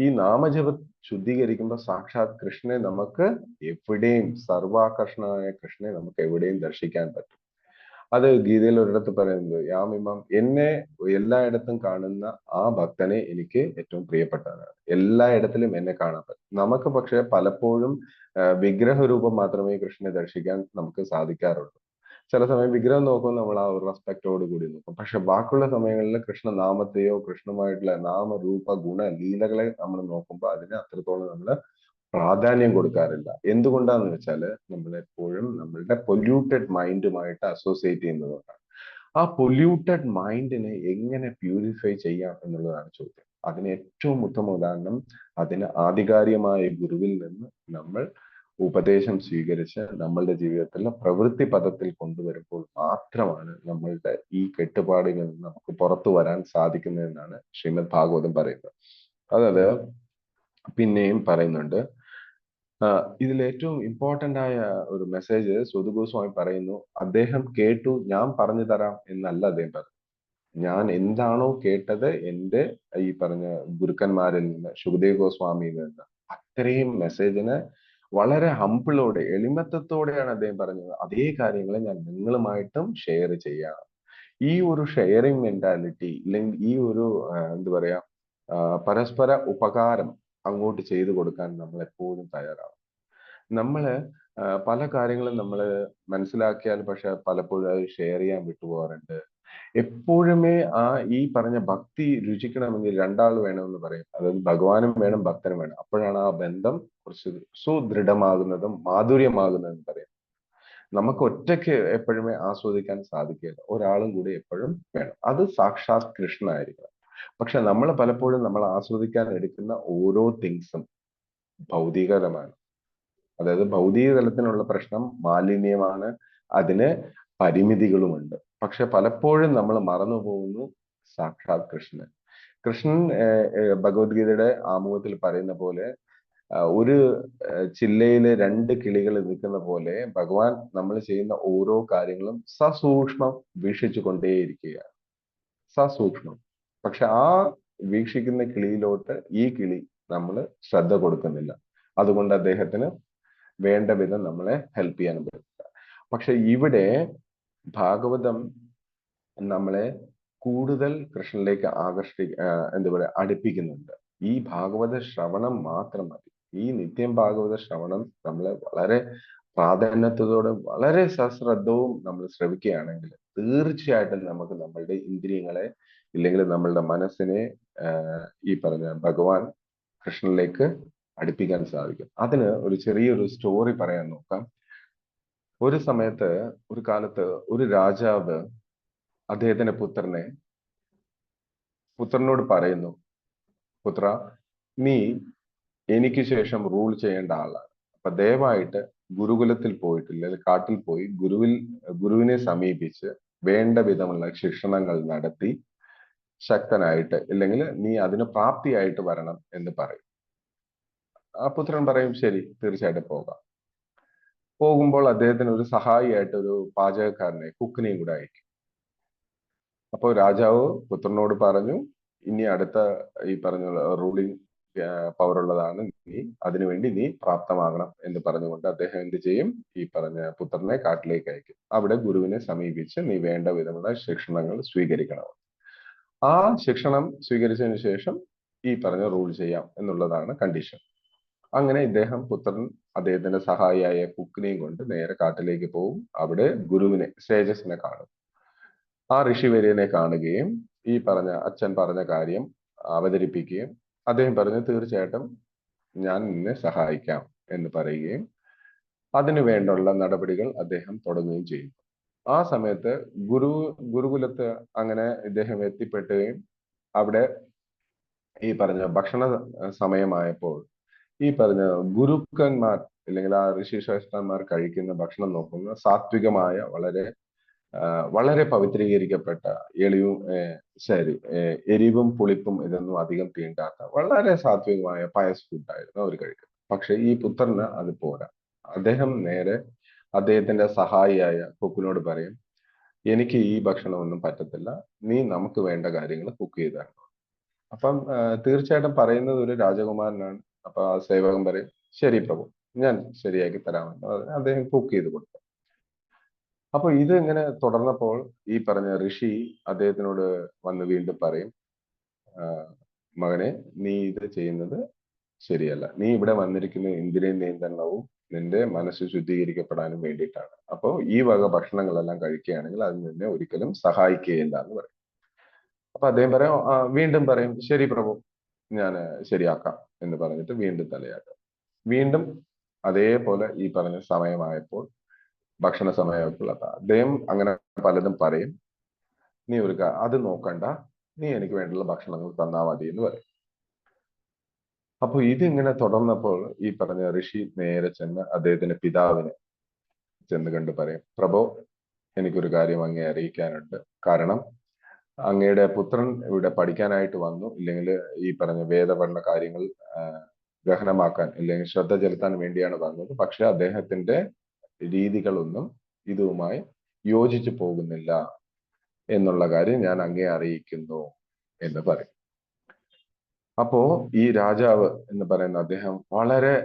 ഈ നാമജപം ശുദ്ധീകരിക്കുമ്പോൾ സാക്ഷാത് കൃഷ്ണനെ നമുക്ക് എവിടെയും, സർവാകർഷണനായ കൃഷ്ണനെ നമുക്ക് എവിടെയും ദർശിക്കാൻ പറ്റും. അത് ഗീതയിൽ ഒരിടത്ത് പറയുന്നത്, യാമിമം, എന്നെ എല്ലായിടത്തും കാണുന്ന ആ ഭക്തനെ എനിക്ക് ഏറ്റവും പ്രിയപ്പെട്ടതാണ്. എല്ലായിടത്തിലും എന്നെ കാണാൻ പറ്റും. നമുക്ക് പക്ഷെ പലപ്പോഴും വിഗ്രഹരൂപം മാത്രമേ കൃഷ്ണനെ ദർശിക്കാൻ നമുക്ക് സാധിക്കാറുള്ളൂ. ചില സമയം വിഗ്രഹം നോക്കുമ്പോൾ നമ്മൾ ആ ഒരു റെസ്പെക്റ്റോട് കൂടി നോക്കും. പക്ഷെ ബാക്കിയുള്ള സമയങ്ങളിൽ കൃഷ്ണനാമത്തെയോ കൃഷ്ണമായിട്ടുള്ള നാമരൂപ ഗുണ ലീലകളെ നമ്മൾ നോക്കുമ്പോൾ അതിന് അത്രത്തോളം നമ്മൾ പ്രാധാന്യം കൊടുക്കാറില്ല. എന്തുകൊണ്ടാന്ന് വെച്ചാല് നമ്മൾ എപ്പോഴും നമ്മളുടെ പൊല്യൂട്ടഡ് മൈൻഡുമായിട്ട് അസോസിയേറ്റ് ചെയ്യുന്നതുകൊണ്ടാണ്. ആ പൊല്യൂട്ടഡ് മൈൻഡിനെ എങ്ങനെ പ്യൂരിഫൈ ചെയ്യാം എന്നുള്ളതാണ് ചോദ്യം. അതിന് ഏറ്റവും ഉത്തമ ഉദാഹരണം, അതിന് ആധികാരികമായ ഗുരുവിൽ നിന്ന് നമ്മൾ ഉപദേശം സ്വീകരിച്ച് നമ്മളുടെ ജീവിതത്തിലെ പ്രവൃത്തി പദത്തിൽ കൊണ്ടുവരുമ്പോൾ മാത്രമാണ് നമ്മളുടെ ഈ കെട്ടുപാടുകളിൽ നിന്ന് നമുക്ക് പുറത്തു വരാൻ സാധിക്കുന്നതെന്നാണ് ശ്രീമദ് ഭാഗവതം പറയുന്നത്. അതായത് പിന്നെയും പറയുന്നുണ്ട്, ഇതിൽ ഏറ്റവും ഇമ്പോർട്ടന്റ് ആയ ഒരു മെസ്സേജ് സ്വതു ഗോസ്വാമി പറയുന്നു. അദ്ദേഹം കേട്ടു, ഞാൻ പറഞ്ഞു തരാം എന്നല്ല അദ്ദേഹം പറഞ്ഞു. ഞാൻ എന്താണോ കേട്ടത് എൻ്റെ ഈ പറഞ്ഞ ഗുരുക്കന്മാരിൽ നിന്ന്, ശുകദേവ് ഗോസ്വാമിയിൽ നിന്ന്, അത്രയും മെസ്സേജിനെ വളരെ ഹമ്പിളോടെ, എളിമത്തത്തോടെയാണ് അദ്ദേഹം പറഞ്ഞത്. അതേ കാര്യങ്ങളെ ഞാൻ നിങ്ങളുമായിട്ടും ഷെയർ ചെയ്യാം. ഈ ഒരു ഷെയറിങ് മെന്റാലിറ്റി, ഇല്ലെങ്കിൽ ഈ ഒരു എന്താ പറയാ, പരസ്പര ഉപകാരം അങ്ങോട്ട് ചെയ്തു കൊടുക്കാൻ നമ്മൾ എപ്പോഴും തയ്യാറാവും. നമ്മള് പല കാര്യങ്ങളും നമ്മൾ മനസ്സിലാക്കിയാൽ പക്ഷെ പലപ്പോഴും അത് ഷെയർ ചെയ്യാൻ വിട്ടുപോകാറുണ്ട്. എപ്പോഴുമേ ഈ പറഞ്ഞ ഭക്തി രുചിക്കണമെങ്കിൽ രണ്ടാൾ വേണമെന്ന് പറയും. അതായത് ഭഗവാനും വേണം, ഭക്തനും വേണം. അപ്പോഴാണ് ആ ബന്ധം കുറച്ച് സുദൃഢമാകുന്നതും മാധുര്യമാകുന്നതെന്ന് പറയും. നമുക്ക് ഒറ്റയ്ക്ക് എപ്പോഴുമേ ആസ്വദിക്കാൻ സാധിക്കില്ല, ഒരാളും കൂടി എപ്പോഴും വേണം. അത് സാക്ഷാത് കൃഷ്ണനായിരിക്കണം. പക്ഷെ നമ്മൾ പലപ്പോഴും നമ്മൾ ആസ്വദിക്കാൻ എടുക്കുന്ന ഓരോ തിങ്സും ഭൗതികതമാണ്. അതായത് ഭൗതിക തലത്തിനുള്ള പ്രശ്നം മാലിന്യമാണ്, അതിന് പരിമിതികളുമുണ്ട്. പക്ഷെ പലപ്പോഴും നമ്മൾ മറന്നു പോകുന്നു സാക്ഷാത് കൃഷ്ണൻ. കൃഷ്ണൻ ഭഗവത്ഗീതയുടെ ആമുഖത്തിൽ പറയുന്ന പോലെ, ഒരു ചില്ലയില് രണ്ട് കിളികൾ നിൽക്കുന്ന പോലെ ഭഗവാൻ നമ്മൾ ചെയ്യുന്ന ഓരോ കാര്യങ്ങളും സസൂക്ഷ്മം വീക്ഷിച്ചു കൊണ്ടേയിരിക്കുകയാണ്. സസൂക്ഷ്മം. പക്ഷെ ആ വീക്ഷിക്കുന്ന കിളിയിലോട്ട് ഈ കിളി നമ്മൾ ശ്രദ്ധ കൊടുക്കുന്നില്ല. അതുകൊണ്ട് അദ്ദേഹത്തിന് വേണ്ട വിധം നമ്മളെ ഹെൽപ്പ് ചെയ്യാനും പറ്റില്ല. പക്ഷെ ഇവിടെ ഭാഗവതം നമ്മളെ കൂടുതൽ കൃഷ്ണനിലേക്ക് എന്താ പറയുക, അടുപ്പിക്കുന്നുണ്ട്. ഈ ഭാഗവത ശ്രവണം മാത്രം മതി. ഈ നിത്യം ഭാഗവത ശ്രവണം നമ്മളെ വളരെ പ്രാധാന്യത്തോടെ വളരെ സശ്രദ്ധവും നമ്മൾ ശ്രവിക്കുകയാണെങ്കിൽ തീർച്ചയായിട്ടും നമുക്ക് നമ്മളുടെ ഇന്ദ്രിയങ്ങളെ ഇല്ലെങ്കിൽ നമ്മളുടെ മനസ്സിനെ ഈ പറഞ്ഞ ഭഗവാൻ കൃഷ്ണനിലേക്ക് അടുപ്പിക്കാൻ സാധിക്കും. അതിന് ഒരു ചെറിയൊരു സ്റ്റോറി പറയാൻ നോക്കാം. ഒരു സമയത്ത്, ഒരു കാലത്ത് ഒരു രാജാവ് അദ്ദേഹത്തിന്റെ പുത്രനോട് പറയുന്നു, പുത്ര, നീ എനിക്ക് ശേഷം റൂൾ ചെയ്യേണ്ട ആളാണ്. അപ്പൊ ദയവായിട്ട് ഗുരുകുലത്തിൽ പോയിട്ട് അല്ലെങ്കിൽ കാട്ടിൽ പോയി ഗുരുവിനെ സമീപിച്ച് വേണ്ട വിധമുള്ള ശിക്ഷണങ്ങൾ നടത്തി ശക്തനായിട്ട് ഇല്ലെങ്കിൽ നീ അതിന് പ്രാപ്തിയായിട്ട് വരണം എന്ന് പറയും. ആ പുത്രൻ പറയും, ശരി, തീർച്ചയായിട്ടും പോകാം. പോകുമ്പോൾ അദ്ദേഹത്തിന് ഒരു സഹായിയായിട്ട് ഒരു പാചകക്കാരനെ, കുക്കിനെയും കൂടെ അയക്കും. അപ്പോൾ രാജാവ് പുത്രനോട് പറഞ്ഞു, ഇനി അടുത്ത ഈ പറഞ്ഞ റൂളിംഗ് പവർ ഉള്ളതാണ് നീ, അതിനുവേണ്ടി നീ പ്രാപ്തമാകണം എന്ന് പറഞ്ഞുകൊണ്ട് അദ്ദേഹം എന്ത് ചെയ്യും, ഈ പറഞ്ഞ പുത്രനെ കാട്ടിലേക്ക് അയക്കും. അവിടെ ഗുരുവിനെ സമീപിച്ച് നീ വേണ്ട വിധമുള്ള ശിക്ഷണങ്ങൾ സ്വീകരിക്കണം. ആ ശിക്ഷണം സ്വീകരിച്ചതിന് ശേഷം ഈ പറഞ്ഞ റൂൾ ചെയ്യാം എന്നുള്ളതാണ് കണ്ടീഷൻ. അങ്ങനെ പുത്രൻ അദ്ദേഹത്തിന്റെ സഹായിയായ കുക്കിനെയും കൊണ്ട് നേരെ കാട്ടിലേക്ക് പോകും. അവിടെ ഗുരുവിനെ, സേജസിനെ കാണും. ആ ഋഷിവര്യനെ കാണുകയും ഈ പറഞ്ഞ അച്ഛൻ പറഞ്ഞ കാര്യം അവതരിപ്പിക്കുകയും അദ്ദേഹം പറഞ്ഞു, തീർച്ചയായിട്ടും ഞാൻ നിന്നെ സഹായിക്കാം എന്ന് പറയുകയും അതിനു വേണ്ടുള്ള നടപടികൾ അദ്ദേഹം തുടങ്ങുകയും ചെയ്യും. ആ സമയത്ത് ഗുരുകുലത്ത് അങ്ങനെ ഇദ്ദേഹം എത്തിപ്പെട്ടുകയും അവിടെ ഈ പറഞ്ഞ ഭക്ഷണ സമയമായപ്പോൾ ഈ പറഞ്ഞ ഗുരുക്കന്മാർ അല്ലെങ്കിൽ ആ ഋഷിശ്രേഷ്ഠന്മാർ കഴിക്കുന്ന ഭക്ഷണം നോക്കുന്ന സാത്വികമായ വളരെ പവിത്രീകരിക്കപ്പെട്ട എരിവും പുളിപ്പും ഇതൊന്നും അധികം തീണ്ടാത്ത വളരെ സാത്വികമായ പയസ് ഫുഡായിരുന്നു അവർ കഴിക്കുന്നത്. പക്ഷെ ഈ പുത്രന് അത് പോരാ. അദ്ദേഹം നേരെ അദ്ദേഹത്തിന്റെ സഹായിയായ കുക്കിനോട് പറയും, എനിക്ക് ഈ ഭക്ഷണമൊന്നും പറ്റത്തില്ല, നീ നമുക്ക് വേണ്ട കാര്യങ്ങൾ കുക്ക് ചെയ്ത് തരണം. അപ്പം തീർച്ചയായിട്ടും പറയുന്നത് ഒരു രാജകുമാരനാണ്. അപ്പൊ ആ സേവകൻ പറയും, ശരി പ്രഭു, ഞാൻ ശരിയാക്കി തരാമെന്ന് അദ്ദേഹം കുക്ക് ചെയ്ത് കൊടുത്തു. അപ്പൊ ഇത് ഇങ്ങനെ തുടർന്നപ്പോൾ ഈ പറഞ്ഞ ഋഷി അദ്ദേഹത്തിനോട് വന്ന് വീണ്ടും പറയും, മകനെ, നീ ഇത് ചെയ്യുന്നത് ശരിയല്ല. നീ ഇവിടെ വന്നിരിക്കുന്ന ഇന്ദ്രിയ നിയന്ത്രണവും നിന്റെ മനസ്സ് ശുദ്ധീകരിക്കപ്പെടാനും വേണ്ടിയിട്ടാണ്. അപ്പോൾ ഈ വക ഭക്ഷണങ്ങളെല്ലാം കഴിക്കുകയാണെങ്കിൽ അത് നിന്നെ ഒരിക്കലും സഹായിക്കുകയില്ല എന്ന് പറയും. അപ്പൊ അദ്ദേഹം വീണ്ടും പറയും, ശരി പ്രഭു, ഞാൻ ശരിയാക്കാം എന്ന് പറഞ്ഞിട്ട് വീണ്ടും തലയാട്ടും. വീണ്ടും അതേപോലെ ഈ പറഞ്ഞ സമയമായപ്പോൾ, ഭക്ഷണ സമയമായപ്പോൾ അദ്ദേഹം അങ്ങനെ പലതും പറയും, നീ അത് നോക്കണ്ട, നീ എനിക്ക് വേണ്ടിയുള്ള ഭക്ഷണങ്ങൾ തന്നാ മതി എന്ന് പറയും. അപ്പൊ ഇതിങ്ങനെ തുടർന്നപ്പോൾ ഈ പറഞ്ഞ ഋഷി നേരെ ചെന്ന് അദ്ദേഹത്തിന്റെ പിതാവിനെ ചെന്ന് കണ്ട് പറയും, പ്രഭു, എനിക്കൊരു കാര്യം അങ്ങേ അറിയിക്കാനുണ്ട്. കാരണം അങ്ങയുടെ പുത്രൻ ഇവിടെ പഠിക്കാനായിട്ട് വന്നു, ഇല്ലെങ്കിൽ ഈ പറഞ്ഞ വേദപഠന കാര്യങ്ങൾ ഗഹനമാക്കാൻ അല്ലെങ്കിൽ ശ്രദ്ധ ചെലുത്താൻ വേണ്ടിയാണ് വന്നത്. പക്ഷെ അദ്ദേഹത്തിന്റെ രീതികളൊന്നും ഇതുമായി യോജിച്ചു പോകുന്നില്ല എന്നുള്ള കാര്യം ഞാൻ അങ്ങേ അറിയിക്കുന്നു എന്ന് പറയും. അപ്പോ ഈ രാജാവ് എന്ന് പറയുന്ന അദ്ദേഹം വളരെ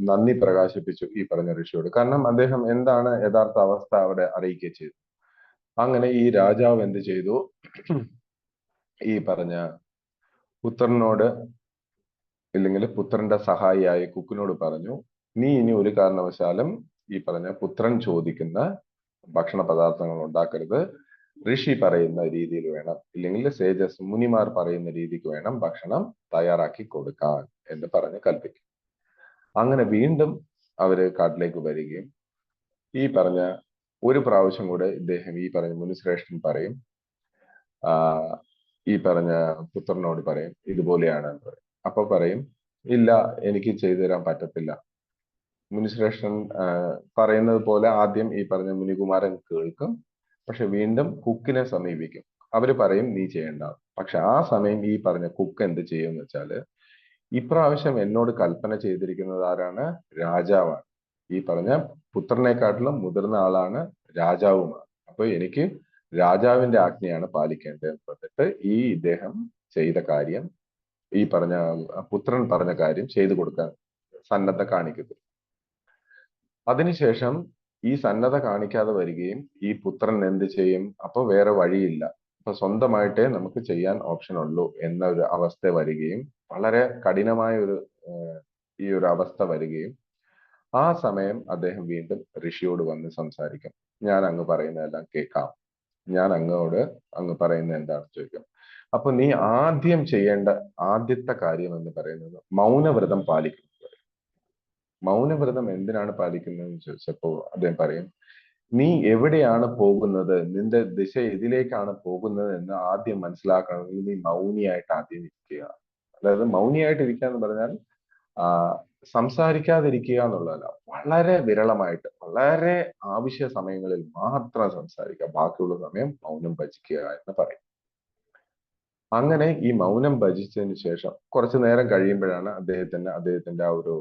നന്ദി പ്രകാശിപ്പിച്ചു ഈ പറഞ്ഞ ഋഷിയോട്. കാരണം അദ്ദേഹം എന്താണ് യഥാർത്ഥ അവസ്ഥ അവിടെ അറിയിക്കുക ചെയ്തു. അങ്ങനെ ഈ രാജാവ് എന്ത് ചെയ്തു, ഈ പറഞ്ഞ പുത്രനോട് ഇല്ലെങ്കിൽ പുത്രന്റെ സഹായിയായ കുക്കിനോട് പറഞ്ഞു, നീ ഇനി ഒരു കാരണവശാലും ഈ പറഞ്ഞ പുത്രൻ ചോദിക്കുന്ന ഭക്ഷണ പദാർത്ഥങ്ങൾ ഉണ്ടാക്കരുത്. ഋഷി പറയുന്ന രീതിയിൽ വേണം, ഇല്ലെങ്കിൽ സേജസ് മുനിമാർ പറയുന്ന രീതിക്ക് വേണം ഭക്ഷണം തയ്യാറാക്കി കൊടുക്കാൻ എന്ന് പറഞ്ഞ് കൽപ്പിക്കും. അങ്ങനെ വീണ്ടും അവര് കാട്ടിലേക്ക് വരികയും ഈ പറഞ്ഞ ഒരു പ്രാവശ്യം കൂടെ ഇദ്ദേഹം ഈ പറഞ്ഞ മുനിശ്രേഷ്ഠൻ പറയും, ഈ പറഞ്ഞ പുത്രനോട് പറയും ഇതുപോലെയാണ് എന്ന് പറയും. അപ്പൊ പറയും, ഇല്ല, എനിക്ക് ചെയ്തു തരാൻ പറ്റത്തില്ല. മുനിശ്രേഷ്ഠൻ പറയുന്നത് പോലെ ആദ്യം ഈ പറഞ്ഞ മുനികുമാരൻ കേൾക്കും. പക്ഷെ വീണ്ടും കുക്കിനെ സമീപിക്കും. അവര് പറയും നീ ചെയ്യണ്ട. പക്ഷെ ആ സമയം ഈ പറഞ്ഞ കുക്ക് എന്ത് ചെയ്യുമെന്ന് വെച്ചാല്, ഇപ്രാവശ്യം എന്നോട് കൽപ്പന ചെയ്തിരിക്കുന്നത് ആരാണ്? രാജാവാണ്. ഈ പറഞ്ഞ പുത്രനെക്കാട്ടിലും മുതിർന്ന ആളാണ്, രാജാവുമാണ്. അപ്പൊ എനിക്ക് രാജാവിന്റെ ആജ്ഞയാണ് പാലിക്കേണ്ടതെന്ന് പറഞ്ഞിട്ട് ഇദ്ദേഹം ചെയ്ത കാര്യം, ഈ പറഞ്ഞ പുത്രൻ പറഞ്ഞ കാര്യം ചെയ്തു കൊടുക്കാൻ സന്നദ്ധ കാണിക്കുന്നു. അതിനുശേഷം ഈ സന്നദ്ധ കാണിക്കാതെ വരികയും ഈ പുത്രൻ എന്ത് ചെയ്യും? അപ്പൊ വേറെ വഴിയില്ല, അപ്പൊ സ്വന്തമായിട്ടേ നമുക്ക് ചെയ്യാൻ ഓപ്ഷൻ ഉള്ളൂ എന്ന ഒരു അവസ്ഥ വരികയും, വളരെ കഠിനമായ ഒരു ഈ ഒരു അവസ്ഥ വരികയും, ആ സമയം അദ്ദേഹം വീണ്ടും ഋഷിയോട് വന്ന് സംസാരിക്കും. ഞാൻ അങ്ങ് പറയുന്നതെല്ലാം കേൾക്കാം, ഞാൻ അങ്ങ് പറയുന്നത് എന്താണെന്ന് ചോദിക്കും. അപ്പൊ നീ ആദ്യം ചെയ്യേണ്ട ആദ്യത്തെ കാര്യം എന്ന് പറയുന്നത് മൗനവ്രതം പാലിക്കുക. മൗനവ്രതം എന്തിനാണ് പാലിക്കുന്നതെന്ന് ചോദിച്ചപ്പോ അദ്ദേഹം പറയും, നീ എവിടെയാണ് പോകുന്നത്, നിന്റെ ദിശ ഇതിലേക്കാണ് പോകുന്നത് എന്ന് ആദ്യം മനസ്സിലാക്കണമെങ്കിൽ നീ മൗനിയായിട്ട് ആദ്യം ഇരിക്കുക. അതായത് മൗനിയായിട്ട് ഇരിക്കുക എന്ന് പറഞ്ഞാൽ സംസാരിക്കാതിരിക്കുക എന്നുള്ളതല്ല, വളരെ വിരളമായിട്ട് വളരെ ആവശ്യ സമയങ്ങളിൽ മാത്രം സംസാരിക്കുക, ബാക്കിയുള്ള സമയം മൗനം ഭജിക്കുക എന്ന് പറയും. അങ്ങനെ ഈ മൗനം ഭജിച്ചതിന് ശേഷം കുറച്ചു നേരം കഴിയുമ്പോഴാണ് അദ്ദേഹത്തിന്റെ ആ ഒരു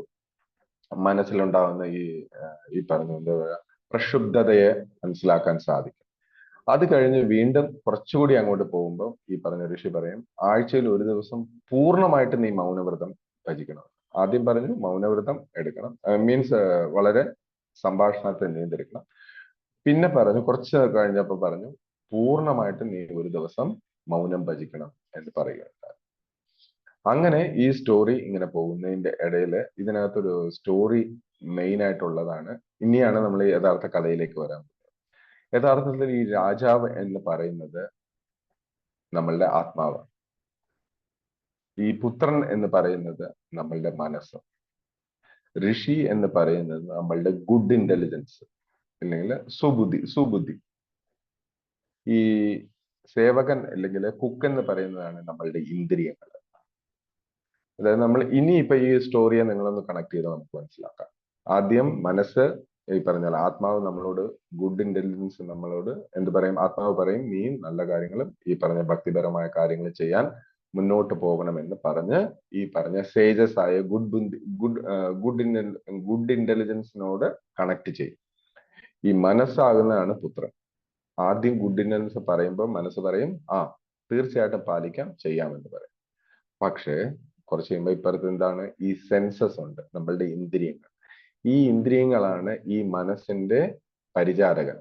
മനസ്സിലുണ്ടാവുന്ന ഈ പറഞ്ഞ എന്താ പറയുക, പ്രക്ഷുബ്ധതയെ മനസ്സിലാക്കാൻ സാധിക്കും. അത് കഴിഞ്ഞ് വീണ്ടും കുറച്ചുകൂടി അങ്ങോട്ട് പോകുമ്പോൾ ഈ പറഞ്ഞ ഋഷി പറയും, ആഴ്ചയിൽ ഒരു ദിവസം പൂർണ്ണമായിട്ട് നീ മൗനവ്രതം ഭജിക്കണം. ആദ്യം പറഞ്ഞു മൗനവ്രതം എടുക്കണം, മീൻസ് വളരെ സംഭാഷണത്തെ നിയന്ത്രിക്കണം. പിന്നെ പറഞ്ഞു, കുറച്ച് കഴിഞ്ഞപ്പോൾ പറഞ്ഞു, പൂർണ്ണമായിട്ട് നീ ഒരു ദിവസം മൗനം ഭജിക്കണം എന്ന് പറയുക. അങ്ങനെ ഈ സ്റ്റോറി ഇങ്ങനെ പോകുന്നതിന്റെ ഇടയിൽ ഇതിനകത്തൊരു സ്റ്റോറി മെയിൻ ആയിട്ടുള്ളതാണ്. ഇനിയാണ് നമ്മൾ യഥാർത്ഥ കഥയിലേക്ക് വരാൻ പോകുന്നത്. യഥാർത്ഥത്തിൽ ഈ രാജാവ് എന്ന് പറയുന്നത് നമ്മളുടെ ആത്മാവ്, ഈ പുത്രൻ എന്ന് പറയുന്നത് നമ്മളുടെ മനസ്സ്, ഋഷി എന്ന് പറയുന്നത് നമ്മളുടെ ഗുഡ് ഇന്റലിജൻസ് അല്ലെങ്കിൽ സുബുദ്ധി, ഈ സേവകൻ അല്ലെങ്കിൽ കുക്ക് എന്ന് പറയുന്നതാണ് നമ്മളുടെ ഇന്ദ്രിയങ്ങൾ. അതായത് നമ്മൾ ഇനിയിപ്പോ ഈ സ്റ്റോറിയെ നിങ്ങളൊന്ന് കണക്ട് ചെയ്ത് നമുക്ക് മനസ്സിലാക്കാം. ആദ്യം മനസ്സ്, ഈ പറഞ്ഞാൽ ആത്മാവ് നമ്മളോട്, ഗുഡ് ഇന്റലിജൻസ് നമ്മളോട് എന്ത് പറയും? ആത്മാവ് പറയും, നീ നല്ല കാര്യങ്ങളും ഈ പറഞ്ഞ ഭക്തിപരമായ കാര്യങ്ങൾ ചെയ്യാൻ മുന്നോട്ട് പോകണമെന്ന് പറഞ്ഞ് ഈ പറഞ്ഞ സേജസ് ആയ ഗുഡ് ഇന്റലിജൻസിനോട് കണക്ട് ചെയ്യും. ഈ മനസ്സാകുന്നതാണ് പുത്രൻ. ആദ്യം ഗുഡ് ഇന്റലിജൻസ് പറയുമ്പോൾ മനസ്സ് പറയും, തീർച്ചയായിട്ടും പാലിക്കാം, ചെയ്യാമെന്ന് പറയും. പക്ഷേ കുറച്ച് കഴിയുമ്പോൾ ഇപ്പുറത്ത് എന്താണ്? ഈ സെൻസസ് ഉണ്ട്, നമ്മളുടെ ഇന്ദ്രിയങ്ങൾ. ഈ ഇന്ദ്രിയങ്ങളാണ് ഈ മനസ്സിന്റെ പരിചാരകൻ.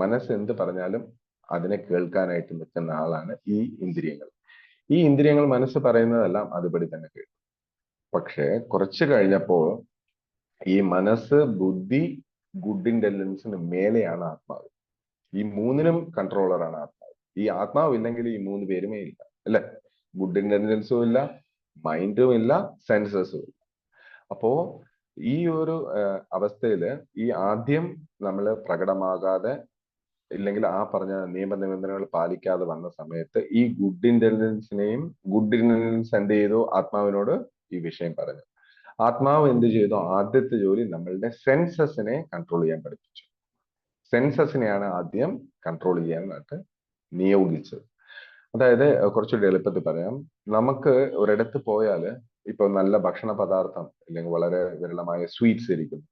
മനസ്സ് എന്ത് പറഞ്ഞാലും അതിനെ കേൾക്കാനായിട്ട് നിൽക്കുന്ന ആളാണ് ഈ ഇന്ദ്രിയങ്ങൾ. ഈ ഇന്ദ്രിയങ്ങൾ മനസ്സ് പറയുന്നതെല്ലാം അതുപടി തന്നെ കേൾക്കും. പക്ഷെ കുറച്ച് കഴിഞ്ഞപ്പോൾ ഈ മനസ്സ്, ബുദ്ധി, ഗുഡ് ഇന്റലിജൻസിന് മേലെയാണ് ആത്മാവ്. ഈ മൂന്നിനും കൺട്രോളറാണ് ആത്മാവ്. ഈ ആത്മാവ് ഇല്ലെങ്കിൽ ഈ മൂന്ന് പേരുമേ ഇല്ല, അല്ലെ? ഗുഡ് ഇന്റലിജൻസും ഇല്ല, മൈൻഡും ഇല്ല, സെൻസസും ഇല്ല. അപ്പോ ഈ ഒരു അവസ്ഥയില് ഈ ആദ്യം നമ്മൾ പ്രകടമാകാതെ ഇല്ലെങ്കിൽ ആ പറഞ്ഞ നിയമനിബന്ധനകൾ പാലിക്കാതെ വന്ന സമയത്ത് ഈ ഗുഡ് ഇന്റലിജൻസ് എന്ത് ചെയ്തു? ആത്മാവിനോട് ഈ വിഷയം പറഞ്ഞു. ആത്മാവ് എന്ത് ചെയ്തു? ആദ്യത്തെ ജോലി നമ്മളുടെ സെൻസസിനെ കൺട്രോൾ ചെയ്യാൻ പഠിപ്പിച്ചു. സെൻസസിനെയാണ് ആദ്യം കൺട്രോൾ ചെയ്യാനായിട്ട് നിയോഗിച്ചത്. അതായത് കുറച്ചുകൂടി എളുപ്പത്തിൽ പറയാം, നമുക്ക് ഒരിടത്ത് പോയാല് ഇപ്പൊ നല്ല ഭക്ഷണ പദാർത്ഥം അല്ലെങ്കിൽ വളരെ വിരളമായ സ്വീറ്റ്സ് ഇരിക്കുന്നു,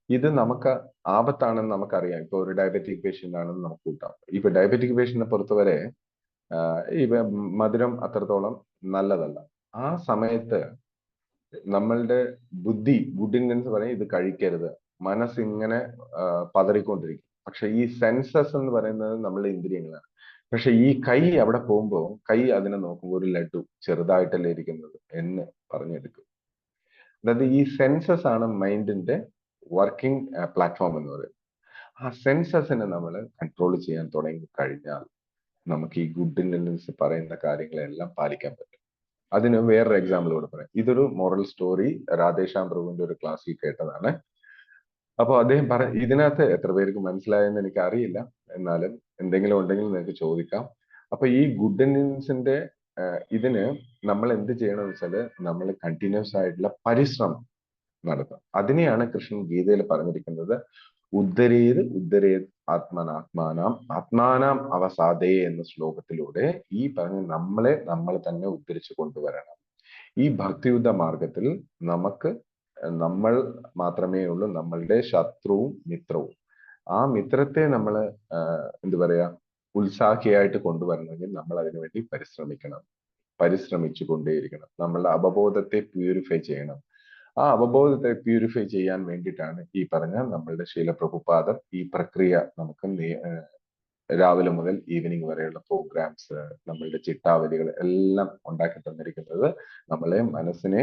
ഇത് നമുക്ക് ആപത്താണെന്ന് നമുക്കറിയാം. ഇപ്പൊ ഒരു ഡയബറ്റിക് പേഷ്യന്റ് ആണെന്ന് നമുക്ക് കൂട്ടാം. ഇപ്പൊ ഡയബറ്റിക് പേഷ്യന്റിനെ പുറത്ത് വരെ ഈ മധുരം അത്രത്തോളം നല്ലതല്ല. ആ സമയത്ത് നമ്മളുടെ ബുദ്ധി, ഗുഡ് ഇന്റൻസ് പറയും ഇത് കഴിക്കരുത്, മനസ്സിങ്ങനെ പതറിക്കൊണ്ടിരിക്കും. പക്ഷെ ഈ സെൻസസ് എന്ന് പറയുന്നത് നമ്മളുടെ ഇന്ദ്രിയങ്ങളാണ്. പക്ഷെ ഈ കൈ അവിടെ പോകുമ്പോൾ കൈ അതിനെ നോക്കുമ്പോൾ ഒരു ലഡു ചെറുതായിട്ടല്ലേ ഇരിക്കുന്നത് എന്ന് പറഞ്ഞെടുക്കും. അതായത് ഈ സെൻസസ് ആണ് മൈൻഡിന്റെ വർക്കിംഗ് പ്ലാറ്റ്ഫോം എന്ന് പറയുന്നത്. ആ സെൻസസിനെ നമ്മൾ കൺട്രോൾ ചെയ്യാൻ തുടങ്ങി കഴിഞ്ഞാൽ നമുക്ക് ഈ ഗുഡ് ഇന്റലിജൻസ് പറയുന്ന കാര്യങ്ങളെല്ലാം പാലിക്കാൻ പറ്റും. അതിന് വേറൊരു എക്സാമ്പിൾ കൂടെ പറയാം. ഇതൊരു മോറൽ സ്റ്റോറി രാധേശ്യാം പ്രഭുവിന്റെ ഒരു ക്ലാസ്സിൽ കേട്ടതാണ്. അപ്പൊ അദ്ദേഹം ഇതിനകത്ത് എത്ര പേർക്ക് മനസ്സിലായെന്ന് എനിക്ക് അറിയില്ല, എന്നാലും എന്തെങ്കിലും ഉണ്ടെങ്കിൽ നിങ്ങൾക്ക് ചോദിക്കാം. അപ്പൊ ഈ ഗുഡ് ഇന്റലിജൻസിന്റെ ഇതിന് നമ്മൾ എന്ത് ചെയ്യണമെന്ന് വെച്ചാല് നമ്മൾ കണ്ടിന്യൂസ് ആയിട്ടുള്ള പരിശ്രമം നടത്തും. അതിനെയാണ് കൃഷ്ണൻ ഗീതയിൽ പറഞ്ഞിരിക്കുന്നത്, ഉദ്ധരേത് ആത്മാനാം അവസാദേ എന്ന ശ്ലോകത്തിലൂടെ ഈ പറഞ്ഞ നമ്മൾ തന്നെ ഉദ്ധരിച്ചു കൊണ്ടുവരണം. ഈ ഭക്തിയുദ്ധ മാർഗത്തിൽ നമ്മൾ മാത്രമേ ഉള്ളൂ നമ്മളുടെ ശത്രുവും മിത്രവും. ആ മിത്രത്തെ നമ്മൾ എന്ത് പറയാ, ഉത്സാഹിയായിട്ട് കൊണ്ടുവരണമെങ്കിൽ നമ്മൾ അതിനുവേണ്ടി പരിശ്രമിച്ചു കൊണ്ടേയിരിക്കണം. നമ്മളുടെ അവബോധത്തെ പ്യൂരിഫൈ ചെയ്യണം. ആ അവബോധത്തെ പ്യൂരിഫൈ ചെയ്യാൻ വേണ്ടിയിട്ടാണ് ഈ പറഞ്ഞ നമ്മളുടെ ശീല പ്രഭുപാദർ ഈ പ്രക്രിയ നമുക്ക് രാവിലെ മുതൽ ഈവനിങ് വരെയുള്ള പ്രോഗ്രാംസ്, നമ്മളുടെ ചിട്ടാവലികൾ എല്ലാം ഉണ്ടാക്കി തന്നിരിക്കുന്നത് നമ്മളെ മനസ്സിനെ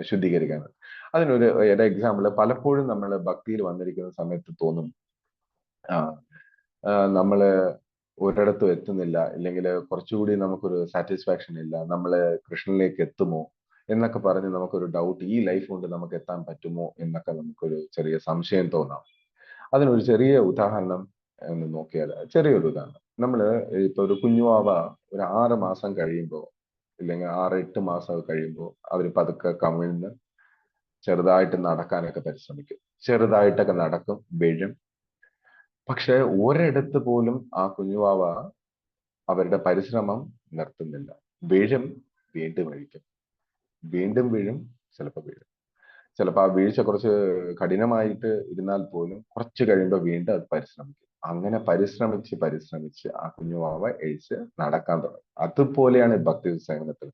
ശുദ്ധീകരിക്കാനാണ്. അതിനൊരു എക്സാമ്പിൾ, പലപ്പോഴും നമ്മൾ ഭക്തിയിൽ വന്നിരിക്കുന്ന സമയത്ത് തോന്നും നമ്മള് ഒരിടത്തും എത്തുന്നില്ല, ഇല്ലെങ്കിൽ കുറച്ചുകൂടി നമുക്കൊരു സാറ്റിസ്ഫാക്ഷൻ ഇല്ല, നമ്മള് കൃഷ്ണനിലേക്ക് എത്തുമോ എന്നൊക്കെ പറഞ്ഞ് നമുക്കൊരു ഡൗട്ട്, ഈ ലൈഫ് കൊണ്ട് നമുക്ക് എത്താൻ പറ്റുമോ എന്നൊക്കെ നമുക്കൊരു ചെറിയ സംശയം തോന്നാം. അതിനൊരു ചെറിയ ഉദാഹരണം ഒന്ന് നോക്കിയാൽ, ചെറിയൊരു ഉദാഹരണം, നമ്മള് ഇപ്പൊ ഒരു കുഞ്ഞുവാവ ഒരു 6 മാസം കഴിയുമ്പോൾ, ഇല്ലെങ്കിൽ 6-8 മാസം കഴിയുമ്പോൾ അവർ പതുക്കെ കമിഴ്ന്ന് ചെറുതായിട്ട് നടക്കാനൊക്കെ പരിശ്രമിക്കും. ചെറുതായിട്ടൊക്കെ നടക്കും, വീഴും. പക്ഷെ ഒരിടത്ത് പോലും ആ കുഞ്ഞുവാവ അവരുടെ പരിശ്രമം നിർത്തുന്നില്ല. വീഴും, വീണ്ടും വീഴിക്കും, വീണ്ടും വീഴും, ചിലപ്പോൾ വീഴും. ചിലപ്പോൾ ആ വീഴ്ച കുറച്ച് കഠിനമായിട്ട് ഇരുന്നാൽ പോലും കുറച്ച് കഴിയുമ്പോൾ വീണ്ടും അത് പരിശ്രമിക്കും. അങ്ങനെ പരിശ്രമിച്ച് ആ കുഞ്ഞുവാവ എഴിച്ച് നടക്കാൻ തുടങ്ങും. അതുപോലെയാണ് ഭക്തി സേവനത്തിൽ.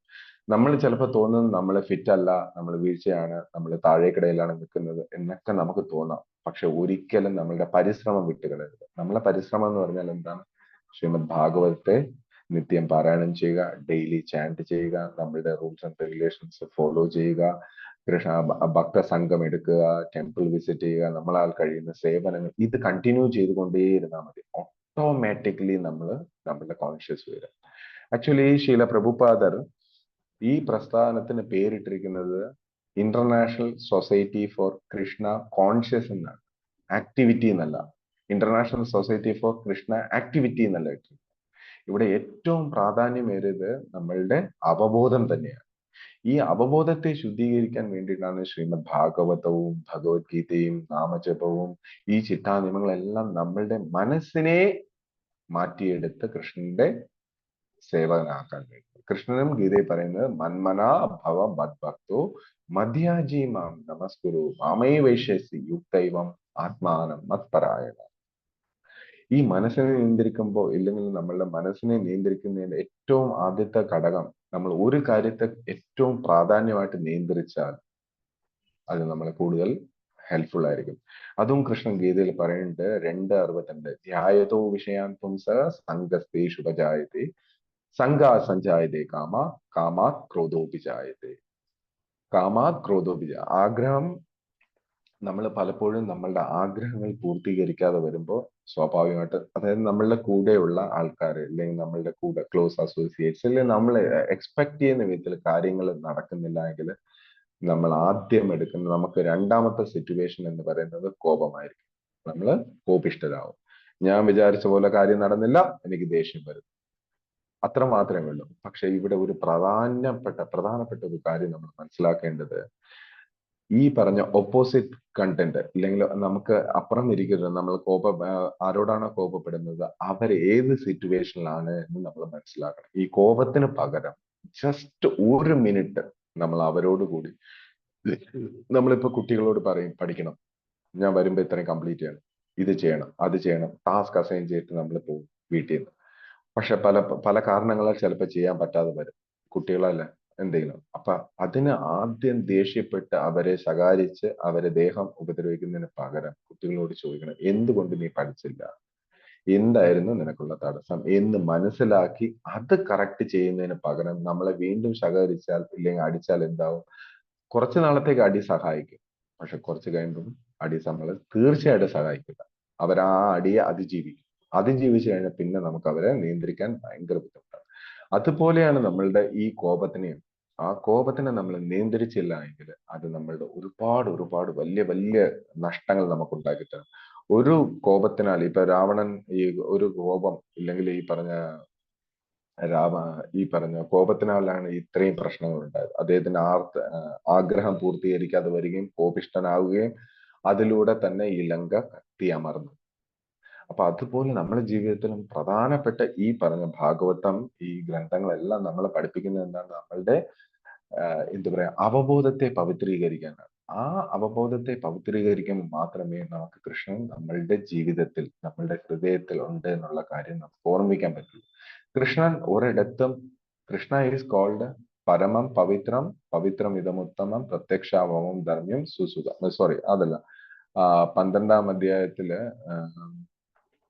നമ്മൾ ചിലപ്പോൾ തോന്നുന്നത് നമ്മൾ ഫിറ്റ് അല്ല, നമ്മൾ വീഴ്ചയാണ്, നമ്മൾ താഴേക്കിടയിലാണ് നിൽക്കുന്നത് എന്നൊക്കെ നമുക്ക് തോന്നാം. പക്ഷെ ഒരിക്കലും നമ്മളുടെ പരിശ്രമം വിട്ടുകളയരുത്. നമ്മളെ പരിശ്രമം എന്ന് പറഞ്ഞാൽ എന്താണ്? ശ്രീമദ് ഭാഗവതത്തെ നിത്യം പാരായണം ചെയ്യുക, ഡെയിലി ചാൻറ്റ് ചെയ്യുക, നമ്മളുടെ റൂൾസ് ആൻഡ് റെഗുലേഷൻസ് ഫോളോ ചെയ്യുക, കൃഷ്ണ ഭക്ത സംഘം എടുക്കുക, ടെമ്പിൾ വിസിറ്റ് ചെയ്യുക, നമ്മളാൽ കഴിയുന്ന സേവനങ്ങൾ, ഇത് കണ്ടിന്യൂ ചെയ്തുകൊണ്ടേയിരുന്നാൽ മതി. ഓട്ടോമാറ്റിക്കലി നമ്മളുടെ കോൺഷ്യസ് വരും. ആക്ച്വലി ശീല പ്രഭുപാദർ ഈ പ്രസ്ഥാനത്തിന് പേരിട്ടിരിക്കുന്നത് international society for Krishna conscious എന്നാണ്, ആക്ടിവിറ്റി എന്നല്ല. International society for Krishna activity എന്നല്ല ഇട്ടിരിക്കുന്നത്. ഇവിടെ ഏറ്റവും പ്രാധാന്യമേറിയത് നമ്മളുടെ അവബോധം തന്നെയാണ്. ഈ അവബോധത്തെ ശുദ്ധീകരിക്കാൻ വേണ്ടിയിട്ടാണ് ശ്രീമദ് ഭാഗവതവും ഭഗവത്ഗീതയും നാമജപവും ഈ ചിട്ടാനിയമങ്ങളെല്ലാം നമ്മളുടെ മനസ്സിനെ മാറ്റിയെടുത്ത് കൃഷ്ണന്റെ സേവകനാക്കാൻ വേണ്ടി. കൃഷ്ണനും ഗീതയിൽ പറയുന്നത് മന്മനാ ഭവ മദ്ഭക്തോ മധ്യാജി മാം നമസ്കുരു മാമൈ വൈശ്യസി യുക്തൈവം ആത്മാനം മത്പരായണ. ഈ മനസ്സിനെ നിയന്ത്രിക്കുമ്പോൾ, ഇല്ലെങ്കിൽ നമ്മളുടെ മനസ്സിനെ നിയന്ത്രിക്കുന്നതിന്റെ ഏറ്റവും ആദ്യത്തെ ഘടകം, നമ്മൾ ഒരു കാര്യത്തെ ഏറ്റവും പ്രാധാന്യമായിട്ട് നിയന്ത്രിച്ചാൽ അത് നമ്മളെ കൂടുതൽ ഹെൽപ്ഫുൾ ആയിരിക്കും. അതും കൃഷ്ണൻ ഗീതയിൽ പറയുന്നുണ്ട് 2:62, ധ്യായതോ വിഷയാൻ പുംസ സംഗസ്തേഷു ഉപജായതേ സംഗാ സഞ്ജായതേ കാമാത് ക്രോധോപിജായതേ. ആഗ്രഹം, നമ്മൾ പലപ്പോഴും നമ്മളുടെ ആഗ്രഹങ്ങൾ പൂർത്തീകരിക്കാതെ വരുമ്പോൾ സ്വാഭാവികമായിട്ട്, അതായത് നമ്മളുടെ കൂടെയുള്ള ആൾക്കാർ, അല്ലെങ്കിൽ നമ്മളുടെ കൂടെ ക്ലോസ് അസോസിയേറ്റ്സ്, അല്ലെങ്കിൽ നമ്മൾ എക്സ്പെക്ട് ചെയ്യുന്ന വിധത്തിൽ കാര്യങ്ങൾ നടക്കുന്നില്ല എങ്കിൽ നമ്മൾ ആദ്യം എടുക്കുന്ന, നമുക്ക് രണ്ടാമത്തെ സിറ്റുവേഷൻ എന്ന് പറയുന്നത് കോപമായിരിക്കും. നമ്മൾ കോപിഷ്ഠരാകും. ഞാൻ വിചാരിച്ച പോലെ കാര്യം നടന്നില്ല, എനിക്ക് ദേഷ്യം വരും, അത്ര മാത്രമേ ഉള്ളൂ. പക്ഷെ ഇവിടെ ഒരു പ്രധാനപ്പെട്ട ഒരു കാര്യം നമ്മൾ മനസ്സിലാക്കേണ്ടത്, ഈ പറഞ്ഞ ഓപ്പോസിറ്റ് കണ്ടന്റ്, ഇല്ലെങ്കിൽ നമുക്ക് അപ്പുറം ഇരിക്കരുത്, നമ്മൾ ആരോടാണോ കോപപ്പെടുന്നത് അവർ ഏത് സിറ്റുവേഷനിലാണ് എന്ന് നമ്മൾ മനസ്സിലാക്കണം. ഈ കോപത്തിന് പകരം ജസ്റ്റ് 1 മിനിറ്റ് നമ്മൾ അവരോട് കൂടി, നമ്മളിപ്പോ കുട്ടികളോട് പറയും പഠിക്കണം, ഞാൻ വരുമ്പോ ഇത്രയും കംപ്ലീറ്റ് ചെയ്യണം, ഇത് ചെയ്യണം, അത് ചെയ്യണം, ടാസ്ക് അസൈൻ ചെയ്തിട്ട് നമ്മൾ പോകും വീട്ടിൽ നിന്ന്. പക്ഷെ പല കാരണങ്ങളാൽ ചിലപ്പോൾ ചെയ്യാൻ പറ്റാതെ വരും, കുട്ടികളല്ല എന്തെങ്കിലും. അപ്പൊ അതിന് ആദ്യം ദേഷ്യപ്പെട്ട് അവരെ ശകാരിച്ച് അവരെ ദേഹം ഉപദ്രവിക്കുന്നതിന് പകരം കുട്ടികളോട് ചോദിക്കണം, എന്തുകൊണ്ട് നീ പഠിച്ചില്ല, എന്തായിരുന്നു നിനക്കുള്ള തടസ്സം എന്ന് മനസ്സിലാക്കി അത് കറക്റ്റ് ചെയ്യുന്നതിന് പകരം നമ്മളെ വീണ്ടും ശകാരിച്ചാൽ, ഇല്ലെങ്കിൽ അടിച്ചാൽ എന്താവും? കുറച്ചു നാളത്തേക്ക് അടി സഹായിക്കും, പക്ഷെ കുറച്ച് കഴിയുമ്പം അടി നമ്മളെ തീർച്ചയായിട്ടും സഹായിക്കില്ല. അവർ ആ അടിയെ അതിജീവിച്ചു കഴിഞ്ഞാൽ പിന്നെ നമുക്ക് അവരെ നിയന്ത്രിക്കാൻ ഭയങ്കര ബുദ്ധിമുട്ടാണ്. അതുപോലെയാണ് നമ്മളുടെ ഈ കോപത്തിനെയും. ആ കോപത്തിനെ നമ്മൾ നിയന്ത്രിച്ചില്ല എങ്കിൽ അത് നമ്മളുടെ ഒരുപാട് വലിയ നഷ്ടങ്ങൾ നമുക്ക് ഉണ്ടാക്കി തരും. ഒരു കോപത്തിനാൽ, ഇപ്പൊ രാവണൻ ഈ ഒരു കോപം, ഇല്ലെങ്കിൽ ഈ പറഞ്ഞ കോപത്തിനാലാണ് ഇത്രയും പ്രശ്നങ്ങൾ ഉണ്ടായത്. അദ്ദേഹത്തിന് ആഗ്രഹം പൂർത്തീകരിക്കാതെ വരികയും കോപിഷ്ഠനാവുകയും അതിലൂടെ തന്നെ ഈ ലങ്ക കത്തിയമർന്നു. അപ്പൊ അതുപോലെ നമ്മുടെ ജീവിതത്തിലും പ്രധാനപ്പെട്ട ഈ പറഞ്ഞ ഭാഗവതം, ഈ ഗ്രന്ഥങ്ങളെല്ലാം നമ്മളെ പഠിപ്പിക്കുന്നത് എന്താണ്? നമ്മളുടെ എന്താ പറയാ, അവബോധത്തെ പവിത്രീകരിക്കാനാണ്. ആ അവബോധത്തെ പവിത്രീകരിക്കുമ്പോൾ മാത്രമേ നമുക്ക് കൃഷ്ണൻ നമ്മളുടെ ജീവിതത്തിൽ, നമ്മളുടെ ഹൃദയത്തിൽ ഉണ്ട് എന്നുള്ള കാര്യം നമുക്ക് ഓർമ്മിക്കാൻ പറ്റുള്ളൂ. കൃഷ്ണൻ ഒരിടത്തും, Krishna is called പരമം Pavithram Pavithram ഇതമുത്തമം പ്രത്യക്ഷാവമം ധർമ്മ്യം സുസുഖം. Sorry, അതല്ല. 12-ാം അധ്യായത്തില്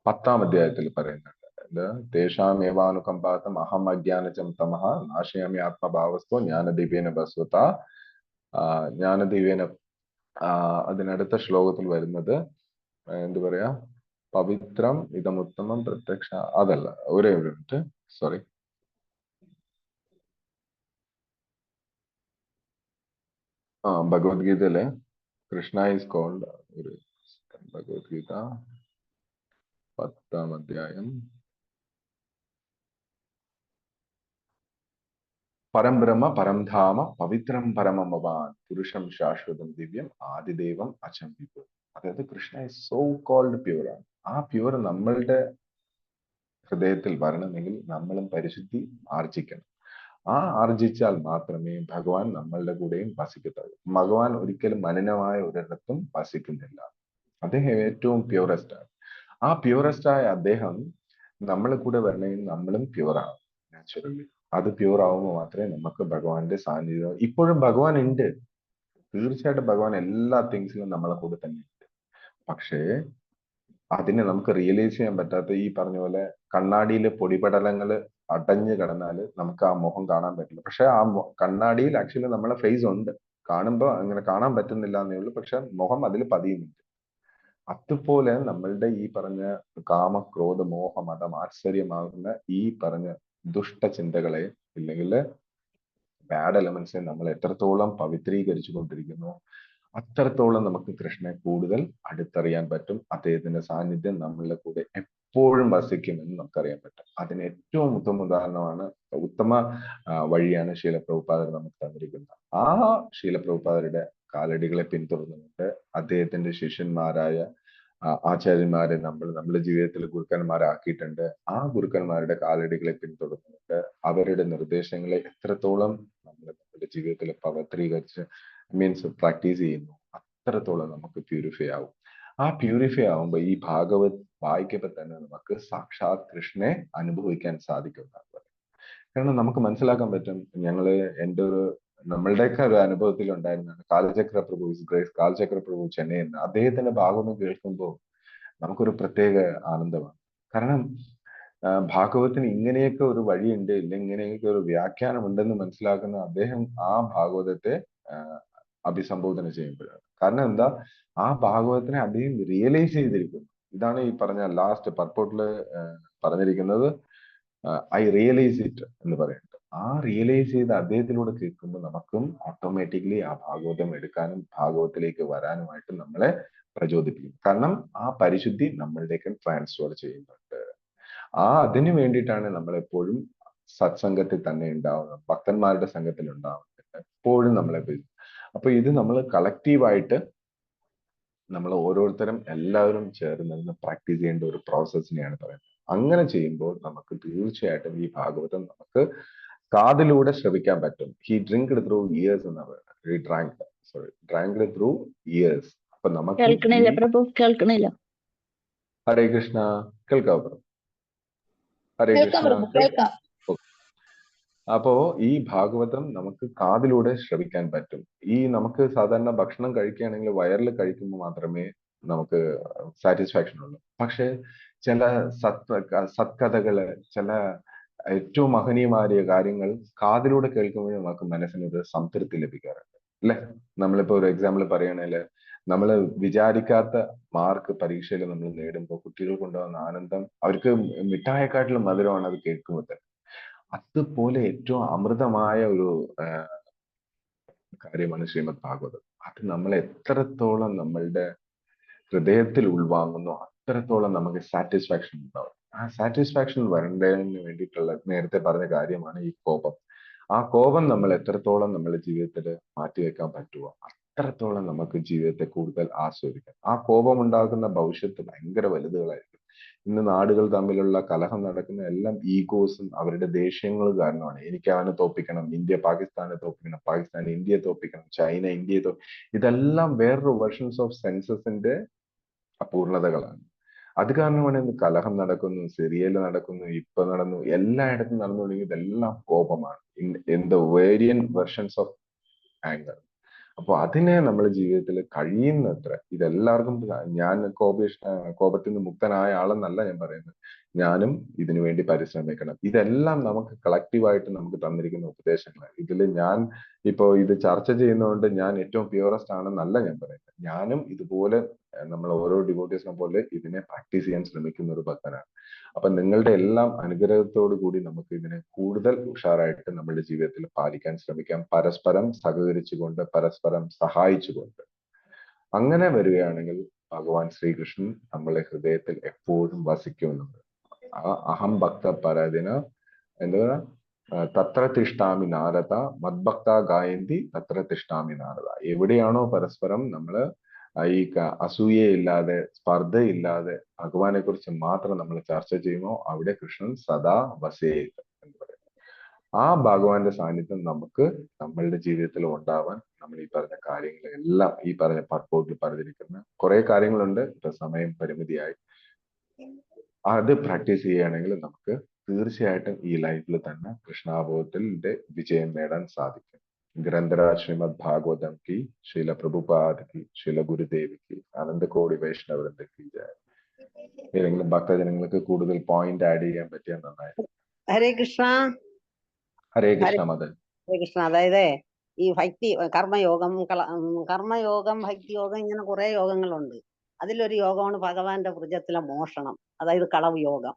10-ാം അധ്യായത്തിൽ പറയുന്നുണ്ട്. തേഷാമേവാനുകമ്പാതം അഹം അജ്ഞാനജം തമഃ നാശയാമി ആത്മഭാവസ്തോ ജ്ഞാനദീപേന ബസ്വത. ജ്ഞാനദീപേന അതിനടുത്ത ശ്ലോകത്തിൽ വരുന്നത് എന്ത് പറയാ, പവിത്രം ഇതമുത്തമം പ്രത്യക്ഷ, അതല്ല, ഒരേ ഒരു മിനിറ്റ്, സോറി. ഭഗവത്ഗീതയിലെ കൃഷ്ണ ഈസ് കോൾഡ്, ഒരു ഭഗവത്ഗീത 10-ാം അധ്യായം, പരം ബ്രഹ്മ പരം ധാമ പവിത്രം പരമഭവാൻ പുരുഷം ശാശ്വതം ദിവ്യം ആദിദേവം അചംബിപു. അതായത് Krishna is so called pure ആണ്. ആ പ്യൂർ നമ്മളുടെ ഹൃദയത്തിൽ വരണമെങ്കിൽ നമ്മളും പരിശുദ്ധി ആർജിക്കണം. ആ ആർജിച്ചാൽ മാത്രമേ ഭഗവാൻ നമ്മളുടെ കൂടെയും വസിക്കത്തുള്ളൂ. ഭഗവാൻ ഒരിക്കലും മലിനമായ ഒരിടത്തും വസിക്കുന്നില്ല. അദ്ദേഹം ഏറ്റവും പ്യൂറസ്റ്റ് ആണ്. ആ പ്യൂറസ്റ്റ് ആയ അദ്ദേഹം നമ്മളെ കൂടെ വരണമെങ്കിൽ നമ്മളും പ്യൂർ ആവും നാച്ചുറലി. അത് പ്യൂർ ആവുമ്പോൾ മാത്രമേ നമുക്ക് ഭഗവാന്റെ സാന്നിധ്യം. ഇപ്പോഴും ഭഗവാൻ ഉണ്ട്, തീർച്ചയായിട്ടും ഭഗവാൻ എല്ലാ തിങ്സിലും നമ്മളെ കൂടെ തന്നെ ഉണ്ട്. പക്ഷേ അതിനെ നമുക്ക് റിയലൈസ് ചെയ്യാൻ പറ്റാത്ത, ഈ പറഞ്ഞ പോലെ കണ്ണാടിയിലെ പൊടിപടലങ്ങൾ അടഞ്ഞു കിടന്നാല് നമുക്ക് ആ മുഖം കാണാൻ പറ്റില്ല. പക്ഷെ ആ കണ്ണാടിയിൽ ആക്ച്വലി നമ്മളെ ഫേസ് ഉണ്ട്, കാണുമ്പോൾ അങ്ങനെ കാണാൻ പറ്റുന്നില്ല എന്നേ ഉള്ളൂ. പക്ഷെ മുഖം അതിൽ പതിയുന്നുണ്ട്. അതുപോലെ നമ്മളുടെ ഈ പറഞ്ഞ കാമ ക്രോധ മോഹ മതം ആശ്ചര്യമാകുന്ന ഈ പറഞ്ഞ ദുഷ്ടചിന്തകളെ ഇല്ലെങ്കിൽ ബാഡ് എലമെന്റ്സിനെ നമ്മൾ എത്രത്തോളം പവിത്രീകരിച്ചു കൊണ്ടിരിക്കുന്നു, അത്രത്തോളം നമുക്ക് കൃഷ്ണനെ കൂടുതൽ അടുത്തറിയാൻ പറ്റും. അദ്ദേഹത്തിന്റെ സാന്നിധ്യം നമ്മളുടെ കൂടെ എപ്പോഴും വസിക്കുമെന്ന് നമുക്കറിയാൻ പറ്റും. അതിന് ഏറ്റവും ഉത്തമ ഉദാഹരണമാണ്, ഉത്തമ വഴിയാണ് ശീലപ്രഭുപാദർ നമുക്ക് തന്നിരിക്കുന്നത്. ആ ശീലപ്രഭുപാദരുടെ കാലടികളെ പിന്തുടർന്നുകൊണ്ട് അദ്ദേഹത്തിന്റെ ശിഷ്യന്മാരായ ആചാര്യന്മാരെ നമ്മുടെ ജീവിതത്തിൽ ഗുരുക്കന്മാരാക്കിയിട്ടുണ്ട്. ആ ഗുരുക്കന്മാരുടെ കാലടികളെ പിന്തുടർന്നുകൊണ്ട് അവരുടെ നിർദ്ദേശങ്ങളെ എത്രത്തോളം നമ്മൾ നമ്മുടെ ജീവിതത്തിൽ പവിത്രീകരിച്ച് മീൻസ് പ്രാക്ടീസ് ചെയ്യുന്നു, അത്രത്തോളം നമുക്ക് പ്യൂരിഫൈ ആവും. ആ പ്യൂരിഫൈ ആവുമ്പോൾ ഈ ഭാഗവത് വായിക്കുമ്പോൾ തന്നെ നമുക്ക് സാക്ഷാത് കൃഷ്ണനെ അനുഭവിക്കാൻ സാധിക്കുന്നതാണ്. കാരണം നമുക്ക് മനസ്സിലാക്കാൻ പറ്റും. നമ്മളുടെയൊക്കെ ഒരു അനുഭവത്തിൽ ഉണ്ടായിരുന്നതാണ് കാലചക്ര പ്രഭു, ഗ്രേസ് കാലചക്ര പ്രഭു ചെന്നൈയിൽ നിന്ന്. അദ്ദേഹത്തിന്റെ ഭാഗവതം കേൾക്കുമ്പോൾ നമുക്കൊരു പ്രത്യേക ആനന്ദമാണ്. കാരണം ഭാഗവത്തിന് ഇങ്ങനെയൊക്കെ ഒരു വഴിയുണ്ട്, ഇല്ല ഇങ്ങനെയൊക്കെ ഒരു വ്യാഖ്യാനം ഉണ്ടെന്ന് മനസ്സിലാക്കുന്ന അദ്ദേഹം ആ ഭാഗവതത്തെ അഭിസംബോധന ചെയ്യുമ്പോഴാണ്. കാരണം എന്താ, ആ ഭാഗവതത്തിനെ അദ്ദേഹം റിയലൈസ് ചെയ്തിരിക്കുന്നു. ഇതാണ് ഈ പറഞ്ഞ ലാസ്റ്റ് പർപ്പോട്ടില് പറഞ്ഞിരിക്കുന്നത്, ഐ റിയലൈസ് ഇറ്റ് എന്ന് പറയുന്നത്. ആ റിയലൈസ് ചെയ്ത് അദ്ദേഹത്തിലൂടെ കേൾക്കുമ്പോൾ നമുക്കും ഓട്ടോമാറ്റിക്കലി ആ ഭാഗവതം എടുക്കാനും ഭാഗവതത്തിലേക്ക് വരാനുമായിട്ട് നമ്മളെ പ്രചോദിപ്പിക്കും. കാരണം ആ പരിശുദ്ധി നമ്മളിലേക്ക് ട്രാൻസ്ഫർ ചെയ്യുന്നുണ്ട്. അതിനു വേണ്ടിയിട്ടാണ് നമ്മളെപ്പോഴും സത്സംഗത്തിൽ തന്നെ ഉണ്ടാവുന്നത്, ഭക്തന്മാരുടെ സംഘത്തിൽ ഉണ്ടാവുന്നത്, എപ്പോഴും നമ്മളെ. അപ്പൊ ഇത് നമ്മൾ കളക്റ്റീവായിട്ട് നമ്മൾ ഓരോരുത്തരും എല്ലാവരും ചേർന്ന് പ്രാക്ടീസ് ചെയ്യേണ്ട ഒരു പ്രോസസ്സിനെയാണ് പറയുന്നത്. അങ്ങനെ ചെയ്യുമ്പോൾ നമുക്ക് തീർച്ചയായിട്ടും ഈ ഭാഗവതം നമുക്ക് കാതിലൂടെ ശ്രവിക്കാൻ പറ്റും. ഹി ഡ്രിങ്ക്ഡ് ത്രൂ ഇയേഴ്സ് എന്നാ പറയുന്നത്. ഡ്രാങ്ക്ഡ് ത്രൂ ഇയേഴ്സ്. അപ്പൊ നമുക്ക് കേൾക്കണില്ല പ്രഭു, കേൾക്കണില്ല. ഹരേ കൃഷ്ണ, കേൾക്കാവോ പ്രഭു? ഹരേ കേൾക്കാം കൃഷ്ണ, പ്രഭു, കേൾക്കാം. അപ്പോ ഈ ഭാഗവതം നമുക്ക് കാതിലൂടെ ശ്രവിക്കാൻ പറ്റും. നമുക്ക് സാധാരണ ഭക്ഷണം കഴിക്കുകയാണെങ്കിൽ വയറിൽ കഴിക്കുമ്പോൾ മാത്രമേ നമുക്ക് സാറ്റിസ്ഫാക്ഷൻ ഉള്ളൂ. പക്ഷെ ചില സത്കഥകള്, ചില ഏറ്റവും മഹനീയമായ കാര്യങ്ങൾ കാതിലൂടെ കേൾക്കുമ്പോൾ നമുക്ക് മനസ്സിനൊരു സംതൃപ്തി ലഭിക്കാറുണ്ട്, അല്ലെ? നമ്മളിപ്പോ ഒരു എക്സാമ്പിൾ പറയുകയാണെങ്കിൽ, നമ്മൾ വിചാരിക്കാത്ത മാർക്ക് പരീക്ഷയിൽ നമ്മൾ നേടുമ്പോൾ കുട്ടികൾ കൊണ്ടുവന്ന ആനന്ദം അവർക്ക് മിഠായിയെക്കാട്ടിലും മധുരമാണ് അത് കേൾക്കുമ്പോൾ തന്നെ. അതുപോലെ ഏറ്റവും അമൃതമായ ഒരു കാര്യമാണ് ശ്രീമദ് ഭാഗവതം. അത് നമ്മൾ എത്രത്തോളം നമ്മളുടെ ഹൃദയത്തിൽ ഉൾവാങ്ങുന്നു അത്രത്തോളം നമുക്ക് സാറ്റിസ്ഫാക്ഷൻ ഉണ്ടാവും. ആ സാറ്റിസ്ഫാക്ഷൻ വരേണ്ടതിന് വേണ്ടിയിട്ടുള്ള നേരത്തെ പറഞ്ഞ കാര്യമാണ് ഈ കോപം. ആ കോപം നമ്മൾ എത്രത്തോളം നമ്മുടെ ജീവിതത്തിൽ മാറ്റിവെക്കാൻ പറ്റുമോ അത്രത്തോളം നമുക്ക് ജീവിതത്തെ കൂടുതൽ ആസ്വദിക്കാം. ആ കോപം ഉണ്ടാകുന്ന ഭവിഷ്യത്ത് ഭയങ്കര വലുതുകളായിരിക്കും. ഇന്ന് നാടുകൾ തമ്മിലുള്ള കലഹം നടക്കുന്ന എല്ലാം ഈഗോസും അവരുടെ ദേഷ്യങ്ങളും കാരണമാണ്. എനിക്ക് അവനെ തോപ്പിക്കണം, ഇന്ത്യ പാകിസ്ഥാനെ തോപ്പിക്കണം, പാകിസ്ഥാൻ ഇന്ത്യയെ തോപ്പിക്കണം, ചൈന ഇന്ത്യയെ ഇതെല്ലാം വേറൊരു വെർഷൻസ് ഓഫ് സെൻസസിന്റെ അപൂർണതകളാണ്. അത് കാരണമാണ് ഇന്ന് കലഹം നടക്കുന്നു, സിറിയല് നടക്കുന്നു, ഇപ്പൊ നടന്നു, എല്ലായിടത്തും നടന്നു തുടങ്ങി. ഇതെല്ലാം കോപമാണ്. In the various versions of anger. അപ്പൊ അതിനെ നമ്മൾ ജീവിതത്തിൽ കഴിയുന്നത്ര, ഇതെല്ലാവർക്കും, ഞാൻ കോപത്തിൽ നിന്ന് മുക്തനായ ആളെന്നല്ല ഞാൻ പറയുന്നത്, ഞാനും ഇതിനു വേണ്ടി പരിശ്രമിക്കണം. ഇതെല്ലാം നമുക്ക് കളക്റ്റീവായിട്ട് നമുക്ക് തന്നിരിക്കുന്ന ഉപദേശങ്ങളാണ്. ഇതിൽ ഞാൻ ഇപ്പോ ഇത് ചർച്ച ചെയ്യുന്നതുകൊണ്ട് ഞാൻ ഏറ്റവും പ്യൂറസ്റ്റ് ആണെന്നല്ല ഞാൻ പറയുന്നത്. ഞാനും ഇതുപോലെ നമ്മൾ ഓരോ ഡിവോട്ടീസിനെ പോലെ ഇതിനെ പ്രാക്ടീസ് ചെയ്യാൻ ശ്രമിക്കുന്ന ഒരു ഭക്തനാണ്. അപ്പൊ നിങ്ങളുടെ എല്ലാം അനുഗ്രഹത്തോടു കൂടി നമുക്ക് ഇതിനെ കൂടുതൽ ഉഷാറായിട്ട് നമ്മുടെ ജീവിതത്തിൽ പാലിക്കാൻ ശ്രമിക്കാം, പരസ്പരം സഹകരിച്ചുകൊണ്ട്, പരസ്പരം സഹായിച്ചുകൊണ്ട്. അങ്ങനെ വരികയാണെങ്കിൽ ഭഗവാൻ ശ്രീകൃഷ്ണൻ നമ്മളെ ഹൃദയത്തിൽ എപ്പോഴും വസിക്കുമെന്നുണ്ട്. ആ അഹം ഭക്ത പരദിന എന്താ തത്ര തിഷ്ടാമി നാരദ മദ്ഭക്ത ഗായന്തി തത്ര തിഷ്ടാമി നാരദ. എവിടെയാണോ പരസ്പരം നമ്മള് ഈ അസൂയയില്ലാതെ, സ്പർദ്ധയില്ലാതെ ഭഗവാനെ കുറിച്ച് മാത്രം നമ്മൾ ചർച്ച ചെയ്യുമോ അവിടെ കൃഷ്ണൻ സദാ വസേത് എന്ന് പറയുന്നത്. ആ ഭഗവാന്റെ സാന്നിധ്യം നമുക്ക് നമ്മളുടെ ജീവിതത്തിൽ ഉണ്ടാവാൻ നമ്മൾ ഈ പറഞ്ഞ കാര്യങ്ങളെല്ലാം, ഈ പറഞ്ഞ പർപ്പോട്ടിൽ പറഞ്ഞിരിക്കുന്ന കുറെ കാര്യങ്ങളുണ്ട്. ഇപ്പൊ സമയം പരിമിതിയായി. അത് പ്രാക്ടീസ് ചെയ്യുകയാണെങ്കിൽ നമുക്ക് തീർച്ചയായിട്ടും ഈ ലൈഫിൽ തന്നെ കൃഷ്ണാബോധത്തിന്റെ വിജയം നേടാൻ സാധിക്കും. ഗ്രന്ഥരാജ് ശ്രീമദ് ഭാഗവതം കി, ശീല പ്രഭുപാദ് കി, ശീല ഗുരുദേവ് കി, അനന്തകോടി വൈഷ്ണവൃന്ദ കി ജയ. ഏതെങ്കിലും ഭക്തജനങ്ങൾക്ക് കൂടുതൽ പോയിന്റ് ആഡ് ചെയ്യാൻ പറ്റിയാൽ നന്നായിരുന്നു. ഹരേ കൃഷ്ണ. ഹരേ കൃഷ്ണ മദൻ. ഹരേ കൃഷ്ണ. അതായത് ഈ ഭക്തി കർമ്മയോഗം, ഭക്തിയോഗം, ഇങ്ങനെ കുറെ യോഗങ്ങളുണ്ട്. അതിലൊരു യോഗമാണ് ഭഗവാന്റെ വൃജത്തിലെ മോഷണം, അതായത് കളവ് യോഗം.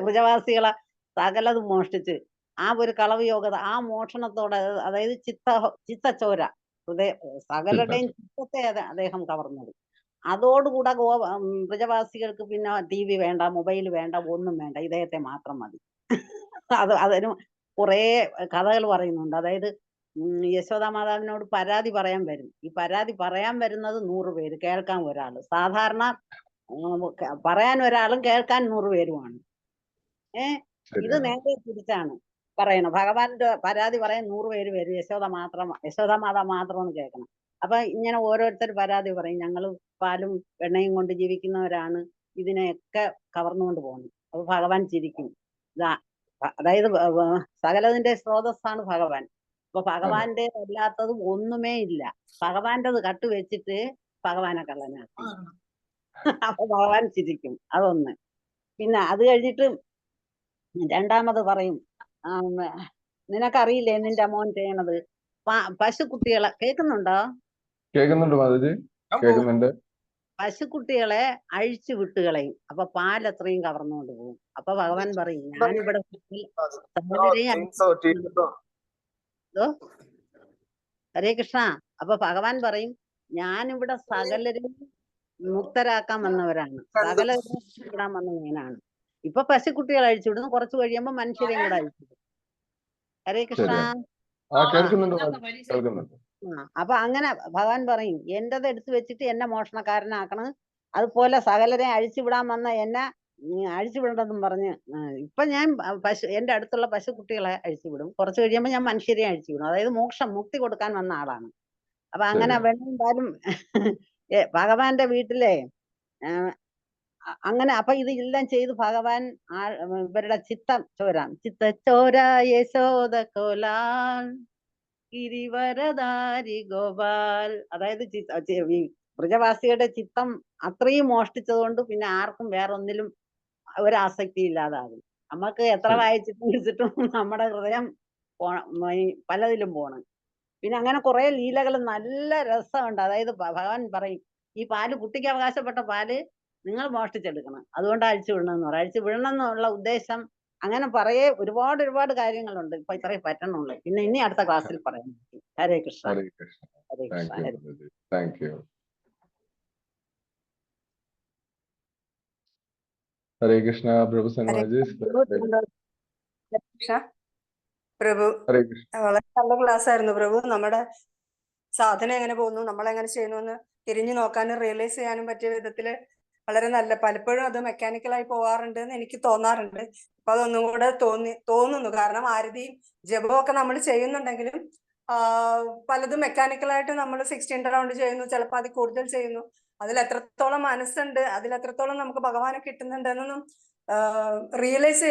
വൃജവാസികളെ സകലതും മോഷ്ടിച്ച് ആ ഒരു കളവ് യോഗത, ആ മോഷണത്തോടെ, അതായത് ചിത്തച്ചോര, സകലരുടെയും ചിത്തത്തെ അദ്ദേഹം കവർന്നത്. അതോടുകൂടെ വ്രജവാസികൾക്ക് പിന്നെ TV വേണ്ട, മൊബൈൽ വേണ്ട, ഒന്നും വേണ്ട, ഇദ്ദേഹത്തെ മാത്രം മതി. അതിന് കുറെ കഥകൾ പറയുന്നുണ്ട്. അതായത് യശോദാ മാതാവിനോട് പരാതി പറയാൻ വരും. ഈ പരാതി പറയാൻ വരുന്നത് 100 പേര്, കേൾക്കാൻ ഒരാള്. സാധാരണ പറയാൻ ഒരാളും കേൾക്കാൻ 100 പേരുമാണ്. ഇത് നേരെ തിരിച്ചാണ് പറയണം. ഭഗവാന്റെ പരാതി പറയാൻ 100 പേര് വരും, യശോദാ മാതാവ് മാത്രമാണ് കേൾക്കണം. അപ്പൊ ഇങ്ങനെ ഓരോരുത്തർ പരാതി പറയും, ഞങ്ങൾ പാലും വെണ്ണയും കൊണ്ട് ജീവിക്കുന്നവരാണ്, ഇതിനെയൊക്കെ കവർന്നുകൊണ്ട് പോകുന്നു. അപ്പൊ ഭഗവാൻ ചിരിക്കും. അതായത് സകലതിന്റെ സ്രോതസ്സാണ് ഭഗവാൻ. അപ്പൊ ഭഗവാന്റെ അല്ലാത്തതും ഒന്നുമേ ഇല്ല. ഭഗവാന്റെത് കട്ടുവെച്ചിട്ട് ഭഗവാനെ കള്ളനാക്കി. അപ്പൊ ഭഗവാൻ ചിരിക്കും. അതൊന്ന്. പിന്നെ അത് കഴിഞ്ഞിട്ട് രണ്ടാമത് പറയും, നിനക്കറിയില്ലേ നിന്റെ മോൻ ചെയ്യണത്? പശുക്കുട്ടികളെ കേൾക്കുന്നുണ്ടോ? കേൾക്കുന്നുണ്ട് മാതാജി, കേൾക്കുന്നുണ്ട്. പശുക്കുട്ടികളെ അഴിച്ചു വിട്ടുകളയും. അപ്പൊ പാൽ അത്രയും കവർന്നുകൊണ്ട് പോകും. അപ്പൊ ഭഗവാൻ പറയും, ഞാനിവിടെ ഹരേ കൃഷ്ണ. അപ്പൊ ഭഗവാൻ പറയും, ഞാനിവിടെ സകലരെയും മുക്തരാക്കാൻ വന്നവരാണ്, സകലരെയും വിടാൻ വന്ന ഞാനാണ്. ഇപ്പൊ പശുക്കുട്ടികളെ അഴിച്ചുവിടുന്നു, കുറച്ച് കഴിയുമ്പോ മനുഷ്യരെയും കൂടെ അഴിച്ചുവിടും. ഹരേ കൃഷ്ണ. അപ്പൊ അങ്ങനെ ഭഗവാൻ പറയും, എന്റേത് എടുത്തു വെച്ചിട്ട് എന്നെ മോഷണക്കാരനാക്കണ്, അതുപോലെ സകലരെ അഴിച്ചുവിടാൻ വന്ന എന്നെ അഴിച്ചുവിടണ്ടെന്നും പറഞ്ഞ് ഇപ്പൊ ഞാൻ എന്റെ അടുത്തുള്ള പശുക്കുട്ടികളെ അഴിച്ചുവിടും, കുറച്ച് കഴിയുമ്പോൾ ഞാൻ മനുഷ്യരെ അഴിച്ചുവിടും. അതായത് മുക്തി കൊടുക്കാൻ വന്ന ആളാണ്. അപ്പൊ അങ്ങനെ വെണ്ണയും പാലും ഭഗവാന്റെ വീട്ടിലെ അങ്ങനെ. അപ്പൊ ഇതെല്ലാം ചെയ്ത് ഭഗവാൻ ഇവരുടെ ചിത്തം ചോരാം. ചിത്തച്ചോര യശോദ കോലാൽ ഗിരിവരധാരി ഗോപാൽ. അതായത് വ്രജവാസികളുടെ ചിത്തം അത്രയും മോഷ്ടിച്ചതുകൊണ്ട് പിന്നെ ആർക്കും വേറൊന്നിലും ഒരാസക്തി ഇല്ലാതാകും. നമുക്ക് എത്ര വായിച്ചിട്ടും പിടിച്ചിട്ടും നമ്മുടെ ഹൃദയം പലതിലും പോണം. പിന്നെ അങ്ങനെ കുറെ ലീലകൾ, നല്ല രസമുണ്ട്. അതായത് ഭഗവാൻ പറയും, ഈ പാല്, കുട്ടിക്ക് അവകാശപ്പെട്ട പാല് നിങ്ങൾ മോഷ്ടിച്ചെടുക്കണം, അതുകൊണ്ട് അഴിച്ചു വിടണമെന്ന് പറയും. അഴിച്ചു വിടണം എന്നുള്ള ഉദ്ദേശം അങ്ങനെ ഒരുപാട് കാര്യങ്ങളുണ്ട്. ഇപ്പൊ ഇത്രയും പറ്റണുള്ളൂ. പിന്നെ ഇനി അടുത്ത ക്ലാസ്സിൽ പറയാൻ പറ്റും. ഹരേ കൃഷ്ണ. ഹരേ കൃഷ്ണ. ഹരേ കൃഷ്ണ. Thank you. ഹരേ കൃഷ്ണ. പ്രഭു സന്മാജി. പ്രഭു, വളരെ നല്ല ക്ലാസ് ആയിരുന്നു പ്രഭു. നമ്മുടെ സാധന എങ്ങനെ പോകുന്നു, നമ്മളെങ്ങനെ ചെയ്യുന്നു എന്ന് തിരിഞ്ഞു നോക്കാനും റിയലൈസ് ചെയ്യാനും പറ്റിയ വിധത്തില് വളരെ നല്ല. പലപ്പോഴും അത് മെക്കാനിക്കലായി പോവാറുണ്ട് എന്ന് എനിക്ക് തോന്നാറുണ്ട്. അപ്പൊ അതൊന്നും കൂടെ തോന്നുന്നു. കാരണം ആരതിയും ജപവും ഒക്കെ നമ്മൾ ചെയ്യുന്നുണ്ടെങ്കിലും പലതും മെക്കാനിക്കലായിട്ട് നമ്മൾ 16 റൗണ്ട് ചെയ്യുന്നു, ചിലപ്പോൾ അതിൽ കൂടുതൽ ചെയ്യുന്നു. അതിൽ എത്രത്തോളം മനസ്സുണ്ട്, അതിൽ എത്രത്തോളം നമുക്ക് ഭഗവാനെ കിട്ടുന്നുണ്ട് എന്നൊന്നും റിയലൈസ്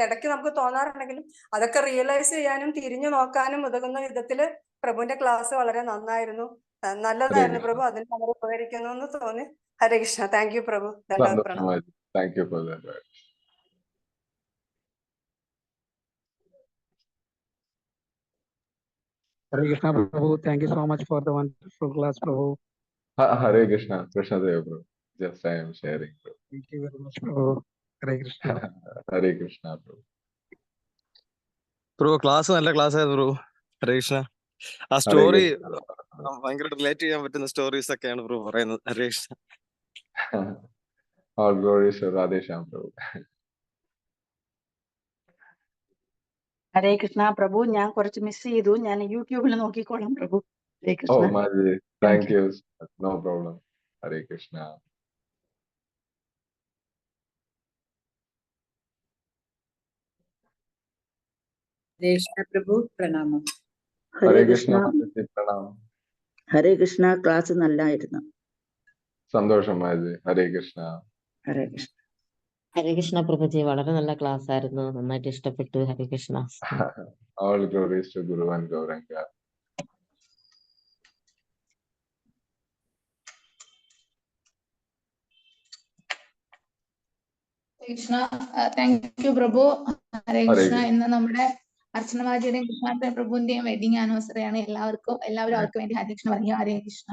ഇടയ്ക്ക് നമുക്ക് തോന്നാറുണ്ടെങ്കിലും അതൊക്കെ റിയലൈസ് ചെയ്യാനും തിരിഞ്ഞു നോക്കാനും ഉതകുന്ന വിധത്തില് പ്രഭുവിന്റെ ക്ലാസ് വളരെ നന്നായിരുന്നു, നല്ലതായിരുന്നു പ്രഭു. അതിന് വളരെ ഉപകരിക്കുന്നു എന്ന് തോന്നി. ഹരേ കൃഷ്ണ. താങ്ക് യു പ്രഭു. സന്തോഷമായി. Thank you for that. Hare Krishna Prabhu, thank you so much for the wonderful class, Prabhu. Hare Krishna. Krishna Deva, bro. Just I am sharing, bro. Thank you very much, Prabhu. Hare Krishna. Hare Krishna, bro. Bro class നല്ല class ആയിരുന്നു bro. ഹരേ കൃഷ്ണ. ആ Hare story Krishna. ഭയങ്കര relate ചെയ്യാൻ പറ്റുന്ന stories ഒക്കെയാണ് bro പറയുന്നത്. ഹരേ Krishna. All glories to Radhesham, bro. ഹരേ കൃഷ്ണ പ്രഭു, ഞാൻ കുറച്ച് മിസ് ചെയ്തു. ഞാൻ യൂട്യൂബിൽ നോക്കിക്കോളാം പ്രഭു. ഹരേ Krishna. Oh, Maji. Thank you. No problem. Hare Krishna. Hare Krishna പ്രഭു, പ്രണാമം. Hare Krishna. Pranam. ഹരേ കൃഷ്ണ. ക്ലാസ് നല്ലായിരുന്നു. സന്തോഷം മാജി. ഹരേ കൃഷ്ണ. ഹരേ കൃഷ്ണ. ഹരേ കൃഷ്ണ പ്രഭുജി, വളരെ നല്ല ക്ലാസ് ആയിരുന്നു, നന്നായിട്ട് ഇഷ്ടപ്പെട്ടു. Hare Krishna. All glories to Guru and Gauranga. Krishna. Thank you Prabhu. Hare Hare Krishna. Krishna. ഇന്ന് നമ്മുടെ അർച്ചനമാജിയുടെയും കൃഷ്ണ പ്രഭുവിന്റെയും വെഡിങ് ആനിവേഴ്സറി ആണ്. എല്ലാവരും അവർക്ക് വേണ്ടി ഹരേ കൃഷ്ണ പറയുക. Hare Krishna.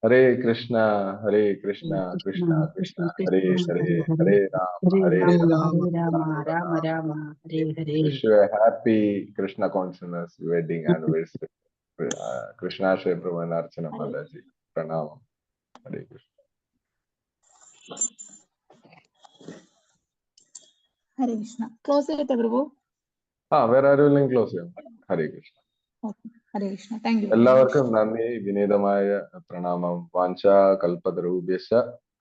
Hare Krishna. Hare Krishna. Krishna Krishna Hare Hare. Hare Rama Hare Rama Rama Rama Rama Rama. Rama Hare Hare. Wish you a happy Krishna consciousness wedding anniversary. Krishna Shri Prabhu and Archana Mataji. Pranamam. Hare Krishna. Hare Krishna. Close ചെയ്യട്ടെ പ്രഭു? വേറെ ആരും ക്ലോസ് ചെയ്യാം. ഹരേ കൃഷ്ണ. ഹരേ കൃഷ്ണ. Thank you. എല്ലാവർക്കും നന്ദി, വിനീതമായ പ്രണാമം. വാഞ്ചാ കൽപതരൂഭ്യശ്ച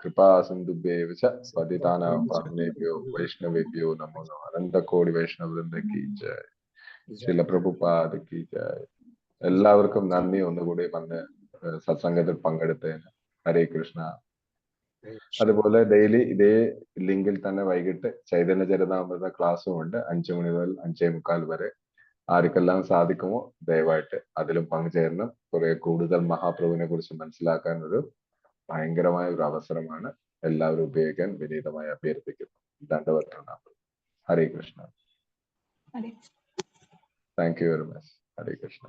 കൃപാ സിന്ധുഭ്യേവ ച പതിതാനാം പാവനേഭ്യോ വൈഷ്ണവേഭ്യോ നമോ നമഃ. അനന്തകോടി വൈഷ്ണവവൃന്ദ കീ ജയ്. ശ്രീല പ്രഭുപാദ കീ ജയ്. എല്ലാവർക്കും നന്ദി ഒന്നുകൂടി വന്ന് സത്സംഗത്തിൽ പങ്കെടുത്തതിന്. ഹരേ കൃഷ്ണ. അതുപോലെ ഡെയിലി ഇതേ ലിങ്കിൽ തന്നെ വൈകിട്ട് ചൈതന്യ ചരിതാമൃത ക്ലാസ്സും ഉണ്ട്. 5 മണി മുതൽ 5:45 വരെ. ആർക്കെല്ലാം സാധിക്കുമോ ദയവായിട്ട് അതിലും പങ്കുചേരണം. കുറെ കൂടുതൽ മഹാപ്രഭുവിനെ കുറിച്ച് മനസ്സിലാക്കാൻ ഒരു ഭയങ്കരമായ ഒരു അവസരമാണ്. എല്ലാവരും ഉപയോഗിക്കാൻ വിനീതമായി അഭ്യർത്ഥിക്കുന്നു. ദണ്ഡവത്. Hare Krishna. Thank you very much. Hare Krishna.